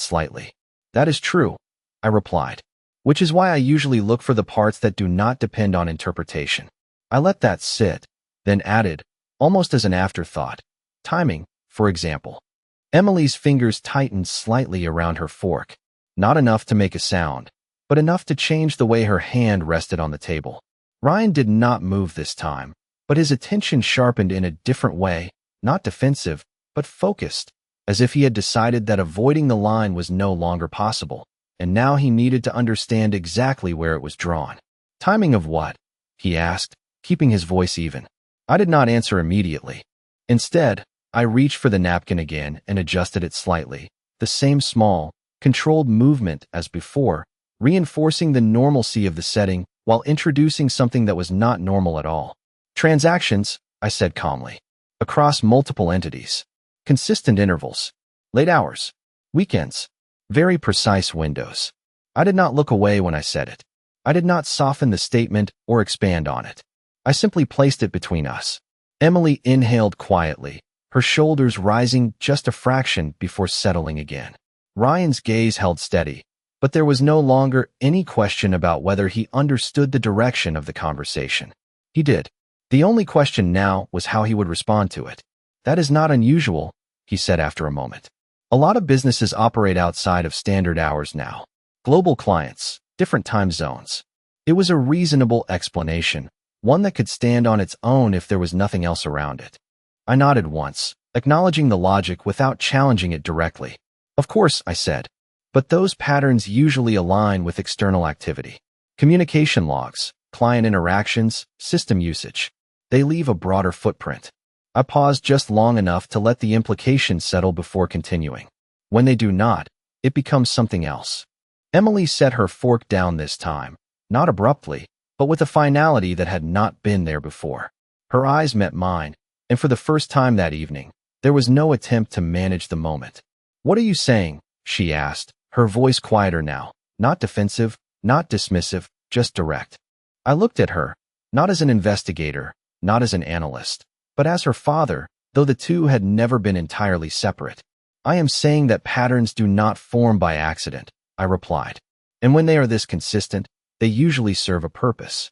slightly. That is true, I replied, which is why I usually look for the parts that do not depend on interpretation. I let that sit, then added, almost as an afterthought, timing, for example. Emily's fingers tightened slightly around her fork, not enough to make a sound, but enough to change the way her hand rested on the table. Ryan did not move this time, but his attention sharpened in a different way, not defensive, but focused, as if he had decided that avoiding the line was no longer possible, and now he needed to understand exactly where it was drawn. Timing of what? He asked, keeping his voice even. I did not answer immediately. Instead, I reached for the napkin again and adjusted it slightly, the same small, controlled movement as before, reinforcing the normalcy of the setting while introducing something that was not normal at all. Transactions, I said calmly, across multiple entities. Consistent intervals. Late hours. Weekends. Very precise windows. I did not look away when I said it. I did not soften the statement or expand on it. I simply placed it between us. Emily inhaled quietly, her shoulders rising just a fraction before settling again. Ryan's gaze held steady, but there was no longer any question about whether he understood the direction of the conversation. He did. The only question now was how he would respond to it. That is not unusual, he said after a moment. A lot of businesses operate outside of standard hours now. Global clients, different time zones. It was a reasonable explanation, one that could stand on its own if there was nothing else around it. I nodded once, acknowledging the logic without challenging it directly. Of course, I said, but those patterns usually align with external activity. Communication logs, client interactions, system usage. They leave a broader footprint. I paused just long enough to let the implications settle before continuing. When they do not, it becomes something else. Emily set her fork down this time, not abruptly, but with a finality that had not been there before. Her eyes met mine, and for the first time that evening, there was no attempt to manage the moment. What are you saying? She asked, her voice quieter now, not defensive, not dismissive, just direct. I looked at her, not as an investigator, not as an analyst, but as her father, though the two had never been entirely separate. I am saying that patterns do not form by accident, I replied. And when they are this consistent, they usually serve a purpose.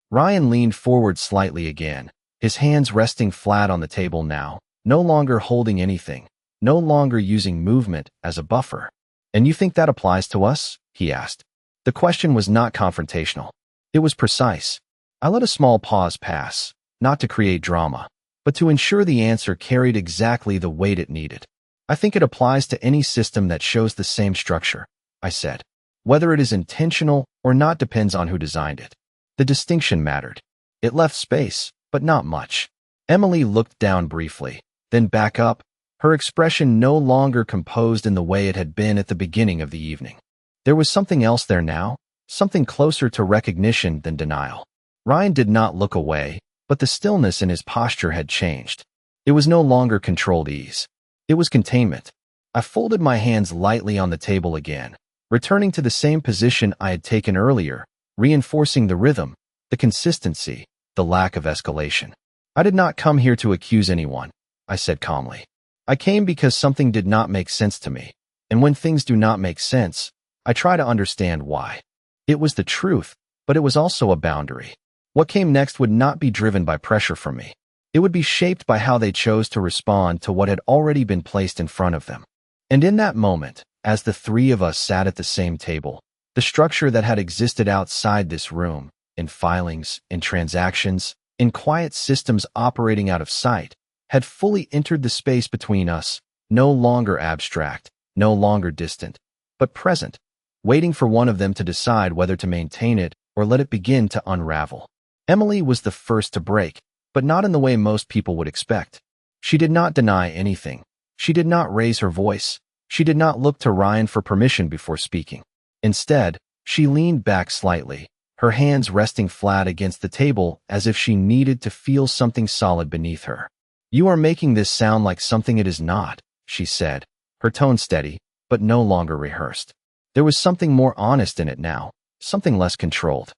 Ryan leaned forward slightly again, his hands resting flat on the table now, no longer holding anything, no longer using movement as a buffer. And you think that applies to us? He asked. The question was not confrontational. It was precise. I let a small pause pass, not to create drama, but to ensure the answer carried exactly the weight it needed. I think it applies to any system that shows the same structure, I said. Whether it is intentional or not depends on who designed it. The distinction mattered. It left space, but not much. Emily looked down briefly, then back up, her expression no longer composed in the way it had been at the beginning of the evening. There was something else there now, something closer to recognition than denial. Ryan did not look away, but the stillness in his posture had changed. It was no longer controlled ease. It was containment. I folded my hands lightly on the table again, returning to the same position I had taken earlier, reinforcing the rhythm, the consistency, the lack of escalation. I did not come here to accuse anyone, I said calmly. I came because something did not make sense to me, and when things do not make sense, I try to understand why. It was the truth, but it was also a boundary. What came next would not be driven by pressure from me. It would be shaped by how they chose to respond to what had already been placed in front of them. And in that moment, as the three of us sat at the same table, the structure that had existed outside this room, in filings, in transactions, in quiet systems operating out of sight, had fully entered the space between us, no longer abstract, no longer distant, but present, waiting for one of them to decide whether to maintain it or let it begin to unravel. Emily was the first to break, but not in the way most people would expect. She did not deny anything. She did not raise her voice. She did not look to Ryan for permission before speaking. Instead, she leaned back slightly, her hands resting flat against the table as if she needed to feel something solid beneath her. You are making this sound like something it is not, she said, her tone steady, but no longer rehearsed. There was something more honest in it now, something less controlled.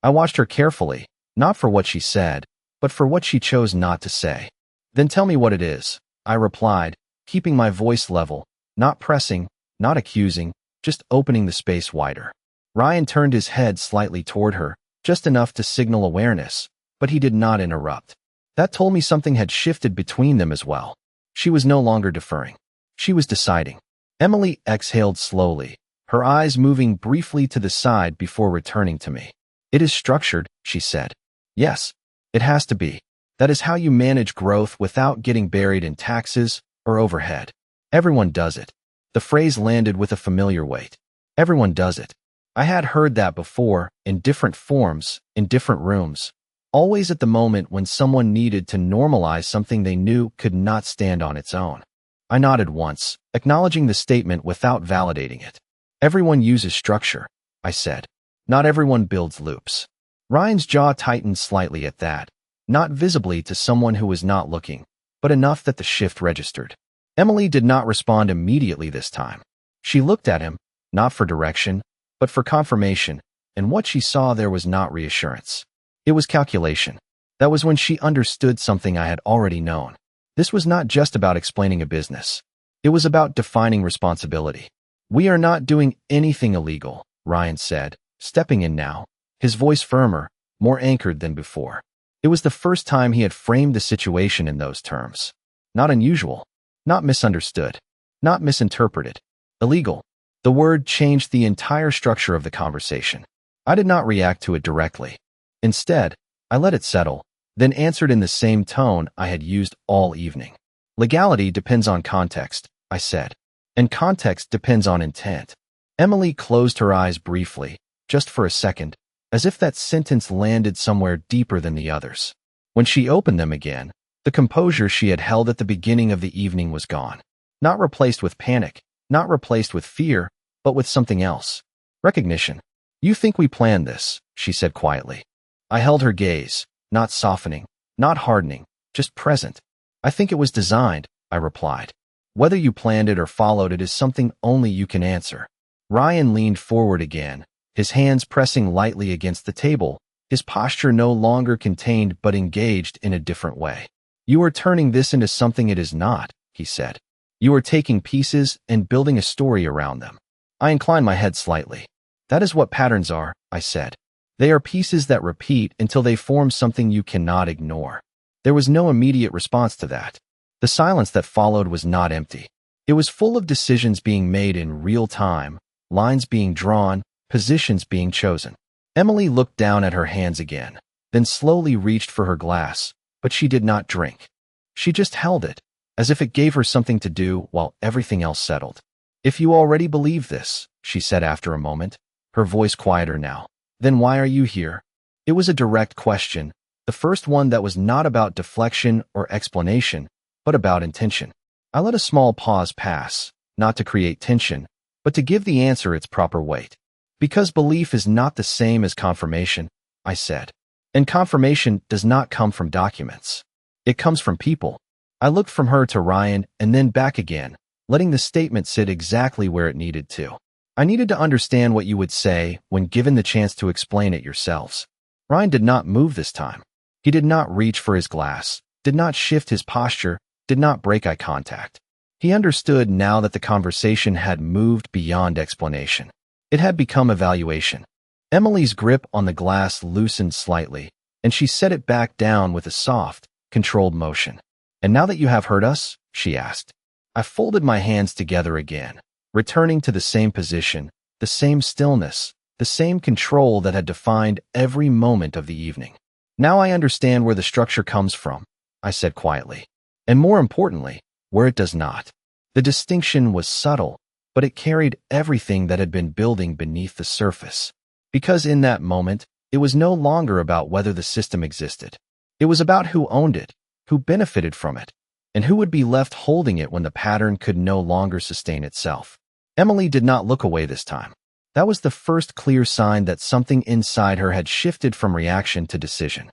I watched her carefully, not for what she said, but for what she chose not to say. Then tell me what it is, I replied, keeping my voice level, not pressing, not accusing, just opening the space wider. Ryan turned his head slightly toward her, just enough to signal awareness, but he did not interrupt. That told me something had shifted between them as well. She was no longer deferring. She was deciding. Emily exhaled slowly, her eyes moving briefly to the side before returning to me. It is structured, she said. Yes, it has to be. That is how you manage growth without getting buried in taxes or overhead. Everyone does it. The phrase landed with a familiar weight. Everyone does it. I had heard that before, in different forms, in different rooms. Always at the moment when someone needed to normalize something they knew could not stand on its own. I nodded once, acknowledging the statement without validating it. Everyone uses structure, I said. Not everyone builds loops. Ryan's jaw tightened slightly at that, not visibly to someone who was not looking, but enough that the shift registered. Emily did not respond immediately this time. She looked at him, not for direction, but for confirmation, and what she saw there was not reassurance. It was calculation. That was when she understood something I had already known. This was not just about explaining a business. It was about defining responsibility. We are not doing anything illegal, Ryan said, stepping in now, his voice firmer, more anchored than before. It was the first time he had framed the situation in those terms. Not unusual, not misunderstood, not misinterpreted. Illegal. The word changed the entire structure of the conversation. I did not react to it directly. Instead, I let it settle, then answered in the same tone I had used all evening. Legality depends on context, I said, and context depends on intent. Emily closed her eyes briefly, just for a second, as if that sentence landed somewhere deeper than the others. When she opened them again, the composure she had held at the beginning of the evening was gone. Not replaced with panic, not replaced with fear, but with something else. Recognition. You think we planned this, she said quietly. I held her gaze, not softening, not hardening, just present. I think it was designed, I replied. Whether you planned it or followed it is something only you can answer. Ryan leaned forward again, his hands pressing lightly against the table, his posture no longer contained but engaged in a different way. You are turning this into something it is not, he said. You are taking pieces and building a story around them. I inclined my head slightly. That is what patterns are, I said. They are pieces that repeat until they form something you cannot ignore. There was no immediate response to that. The silence that followed was not empty. It was full of decisions being made in real time, lines being drawn, positions being chosen. Emily looked down at her hands again, then slowly reached for her glass, but she did not drink. She just held it, as if it gave her something to do while everything else settled. If you already believe this, she said after a moment, her voice quieter now, then why are you here? It was a direct question, the first one that was not about deflection or explanation, but about intention. I let a small pause pass, not to create tension, but to give the answer its proper weight. Because belief is not the same as confirmation, I said. And confirmation does not come from documents. It comes from people. I looked from her to Ryan and then back again, letting the statement sit exactly where it needed to. I needed to understand what you would say when given the chance to explain it yourselves. Ryan did not move this time. He did not reach for his glass, did not shift his posture, did not break eye contact. He understood now that the conversation had moved beyond explanation. It had become evaluation. Emily's grip on the glass loosened slightly, and she set it back down with a soft, controlled motion. And now that you have heard us? She asked. I folded my hands together again, returning to the same position, the same stillness, the same control that had defined every moment of the evening. Now I understand where the structure comes from, I said quietly. And more importantly, where it does not. The distinction was subtle, but it carried everything that had been building beneath the surface. Because in that moment, it was no longer about whether the system existed. It was about who owned it, who benefited from it, and who would be left holding it when the pattern could no longer sustain itself. Emily did not look away this time. That was the first clear sign that something inside her had shifted from reaction to decision.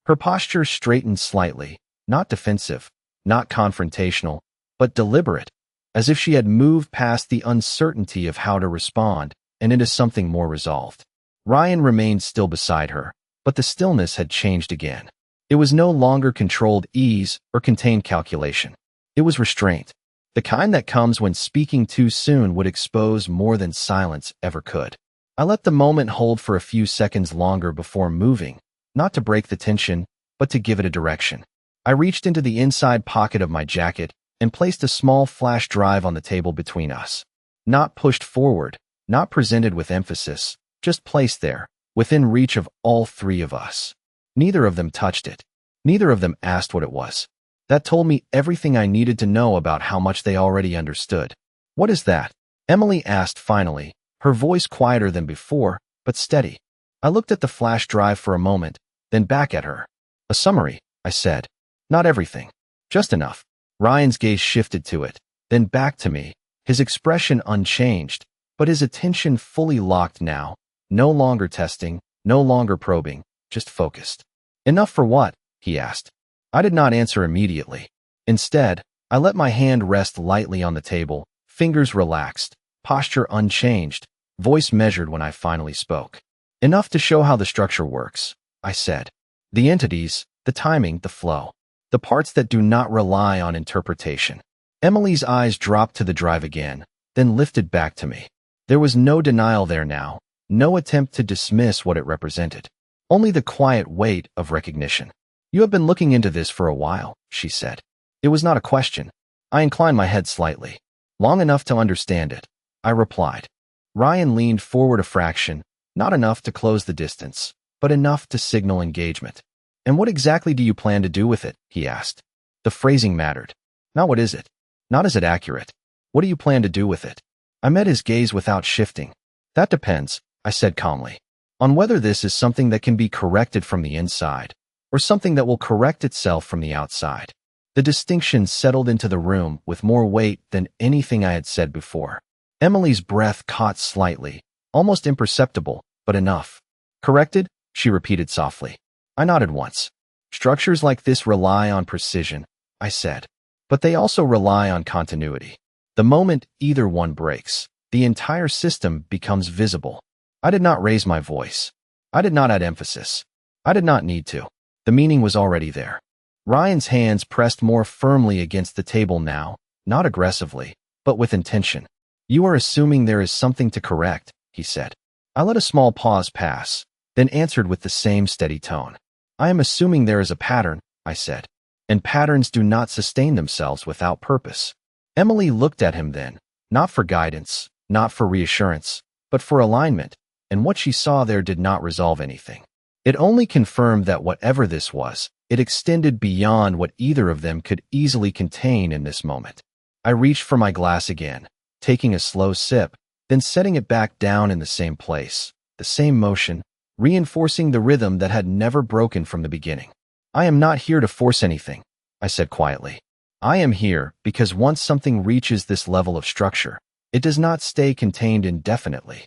Her posture straightened slightly, not defensive, not confrontational, but deliberate, as if she had moved past the uncertainty of how to respond and into something more resolved. Ryan remained still beside her, but the stillness had changed again. It was no longer controlled ease or contained calculation. It was restraint. The kind that comes when speaking too soon would expose more than silence ever could. I let the moment hold for a few seconds longer before moving, not to break the tension, but to give it a direction. I reached into the inside pocket of my jacket and placed a small flash drive on the table between us. Not pushed forward, not presented with emphasis, just placed there, within reach of all three of us. Neither of them touched it. Neither of them asked what it was. That told me everything I needed to know about how much they already understood. "What is that?" Emily asked finally, her voice quieter than before, but steady. I looked at the flash drive for a moment, then back at her. "A summary," I said. "Not everything. Just enough." Ryan's gaze shifted to it, then back to me, his expression unchanged, but his attention fully locked now, no longer testing, no longer probing, just focused. "Enough for what?" he asked. I did not answer immediately. Instead, I let my hand rest lightly on the table, fingers relaxed, posture unchanged, voice measured when I finally spoke. "Enough to show how the structure works," I said. "The entities, the timing, the flow. The parts that do not rely on interpretation." Emily's eyes dropped to the drive again, then lifted back to me. There was no denial there now, no attempt to dismiss what it represented. Only the quiet weight of recognition. "You have been looking into this for a while," she said. It was not a question. I inclined my head slightly. "Long enough to understand it," I replied. Ryan leaned forward a fraction, not enough to close the distance, but enough to signal engagement. "And what exactly do you plan to do with it?" he asked. The phrasing mattered. Not what is it? Not is it accurate? What do you plan to do with it? I met his gaze without shifting. "That depends," I said calmly, "on whether this is something that can be corrected from the inside, or something that will correct itself from the outside." The distinction settled into the room with more weight than anything I had said before. Emily's breath caught slightly, almost imperceptible, but enough. "Corrected?" she repeated softly. I nodded once. "Structures like this rely on precision," I said, "but they also rely on continuity. The moment either one breaks, the entire system becomes visible." I did not raise my voice. I did not add emphasis. I did not need to. The meaning was already there. Ryan's hands pressed more firmly against the table now, not aggressively, but with intention. "You are assuming there is something to correct," he said. I let a small pause pass, then answered with the same steady tone. "I am assuming there is a pattern," I said, "and patterns do not sustain themselves without purpose." Emily looked at him then, not for guidance, not for reassurance, but for alignment, and what she saw there did not resolve anything. It only confirmed that whatever this was, it extended beyond what either of them could easily contain in this moment. I reached for my glass again, taking a slow sip, then setting it back down in the same place, the same motion, reinforcing the rhythm that had never broken from the beginning. "I am not here to force anything," I said quietly. "I am here because once something reaches this level of structure, it does not stay contained indefinitely."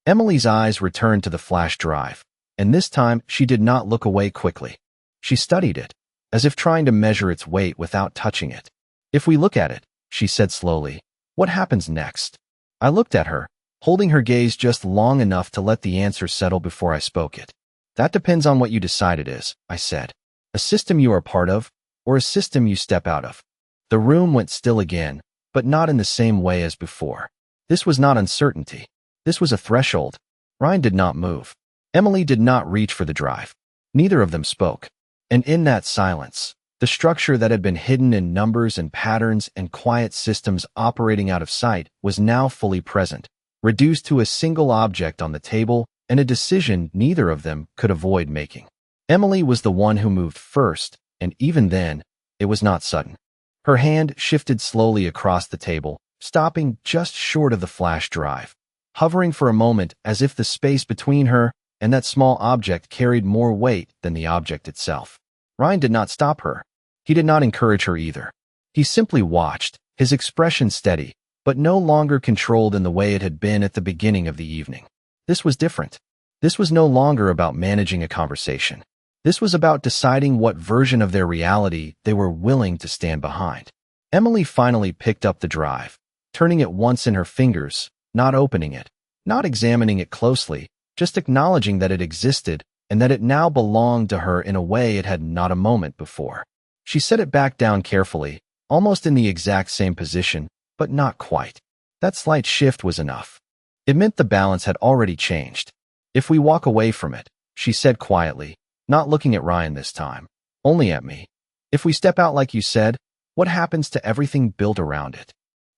Emily's eyes returned to the flash drive, and this time she did not look away quickly. She studied it, as if trying to measure its weight without touching it. "If we look at it," she said slowly, "what happens next?" I looked at her, holding her gaze just long enough to let the answer settle before I spoke it. "That depends on what you decide it is," I said. "A system you are part of, or a system you step out of." The room went still again, but not in the same way as before. This was not uncertainty. This was a threshold. Ryan did not move. Emily did not reach for the drive. Neither of them spoke. And in that silence, the structure that had been hidden in numbers and patterns and quiet systems operating out of sight was now fully present, reduced to a single object on the table and a decision neither of them could avoid making. Emily was the one who moved first, and even then, it was not sudden. Her hand shifted slowly across the table, stopping just short of the flash drive, hovering for a moment as if the space between her and that small object carried more weight than the object itself. Ryan did not stop her. He did not encourage her either. He simply watched, his expression steady, but no longer controlled in the way it had been at the beginning of the evening. This was different. This was no longer about managing a conversation. This was about deciding what version of their reality they were willing to stand behind. Emily finally picked up the drive, turning it once in her fingers, not opening it, not examining it closely, just acknowledging that it existed and that it now belonged to her in a way it had not a moment before. She set it back down carefully, almost in the exact same position, but not quite. That slight shift was enough. It meant the balance had already changed. If we walk away from it, she said quietly, not looking at Ryan this time, only at me. If we step out like you said, what happens to everything built around it?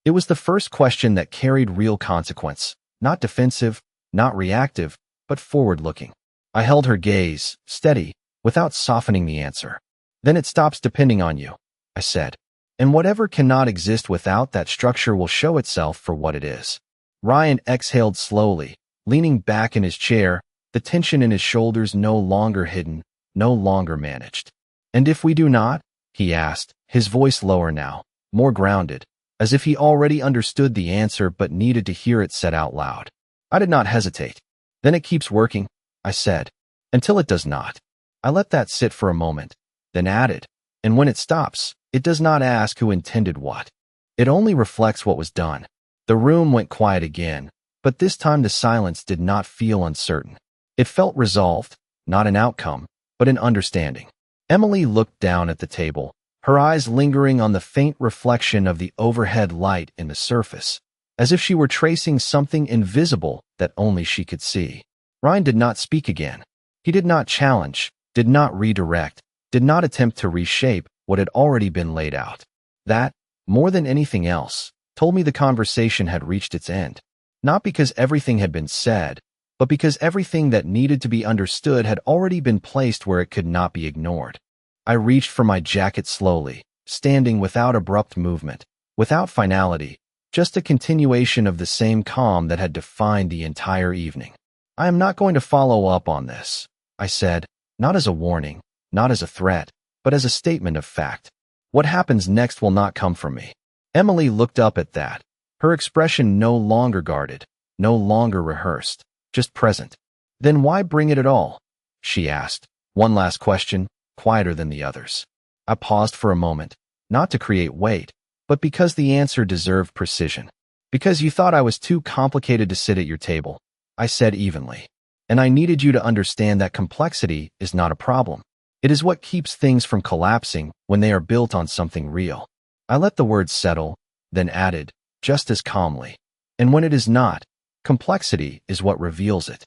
It was the first question that carried real consequence, not defensive, not reactive, but forward-looking. I held her gaze, steady, without softening the answer. Then it stops depending on you, I said. And whatever cannot exist without that structure will show itself for what it is. Ryan exhaled slowly, leaning back in his chair, the tension in his shoulders no longer hidden, no longer managed. And if we do not? He asked, his voice lower now, more grounded, as if he already understood the answer but needed to hear it said out loud. I did not hesitate. Then it keeps working, I said. Until it does not. I let that sit for a moment, then added, and when it stops, it does not ask who intended what. It only reflects what was done. The room went quiet again, but this time the silence did not feel uncertain. It felt resolved, not an outcome, but an understanding. Emily looked down at the table, her eyes lingering on the faint reflection of the overhead light in the surface, as if she were tracing something invisible that only she could see. Ryan did not speak again. He did not challenge, did not redirect, did not attempt to reshape what had already been laid out. That, more than anything else, told me the conversation had reached its end. Not because everything had been said, but because everything that needed to be understood had already been placed where it could not be ignored. I reached for my jacket slowly, standing without abrupt movement, without finality, just a continuation of the same calm that had defined the entire evening. I am not going to follow up on this, I said, not as a warning, not as a threat, but as a statement of fact. What happens next will not come from me. Emily looked up at that, her expression no longer guarded, no longer rehearsed, just present. Then why bring it at all? She asked, one last question, quieter than the others. I paused for a moment, not to create weight, but because the answer deserved precision. Because you thought I was too complicated to sit at your table, I said evenly. And I needed you to understand that complexity is not a problem. It is what keeps things from collapsing when they are built on something real. I let the words settle, then added, just as calmly. And when it is not, complexity is what reveals it.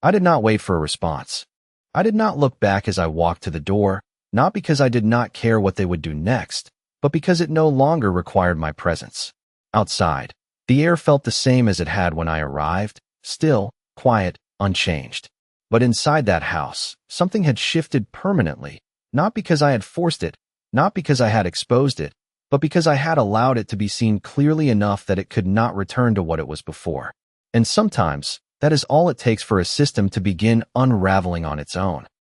I did not wait for a response. I did not look back as I walked to the door, not because I did not care what they would do next, but because it no longer required my presence. Outside, the air felt the same as it had when I arrived, still, quiet, unchanged. But inside that house, something had shifted permanently, not because I had forced it, not because I had exposed it, but because I had allowed it to be seen clearly enough that it could not return to what it was before. And sometimes, that is all it takes for a system to begin unraveling on its own.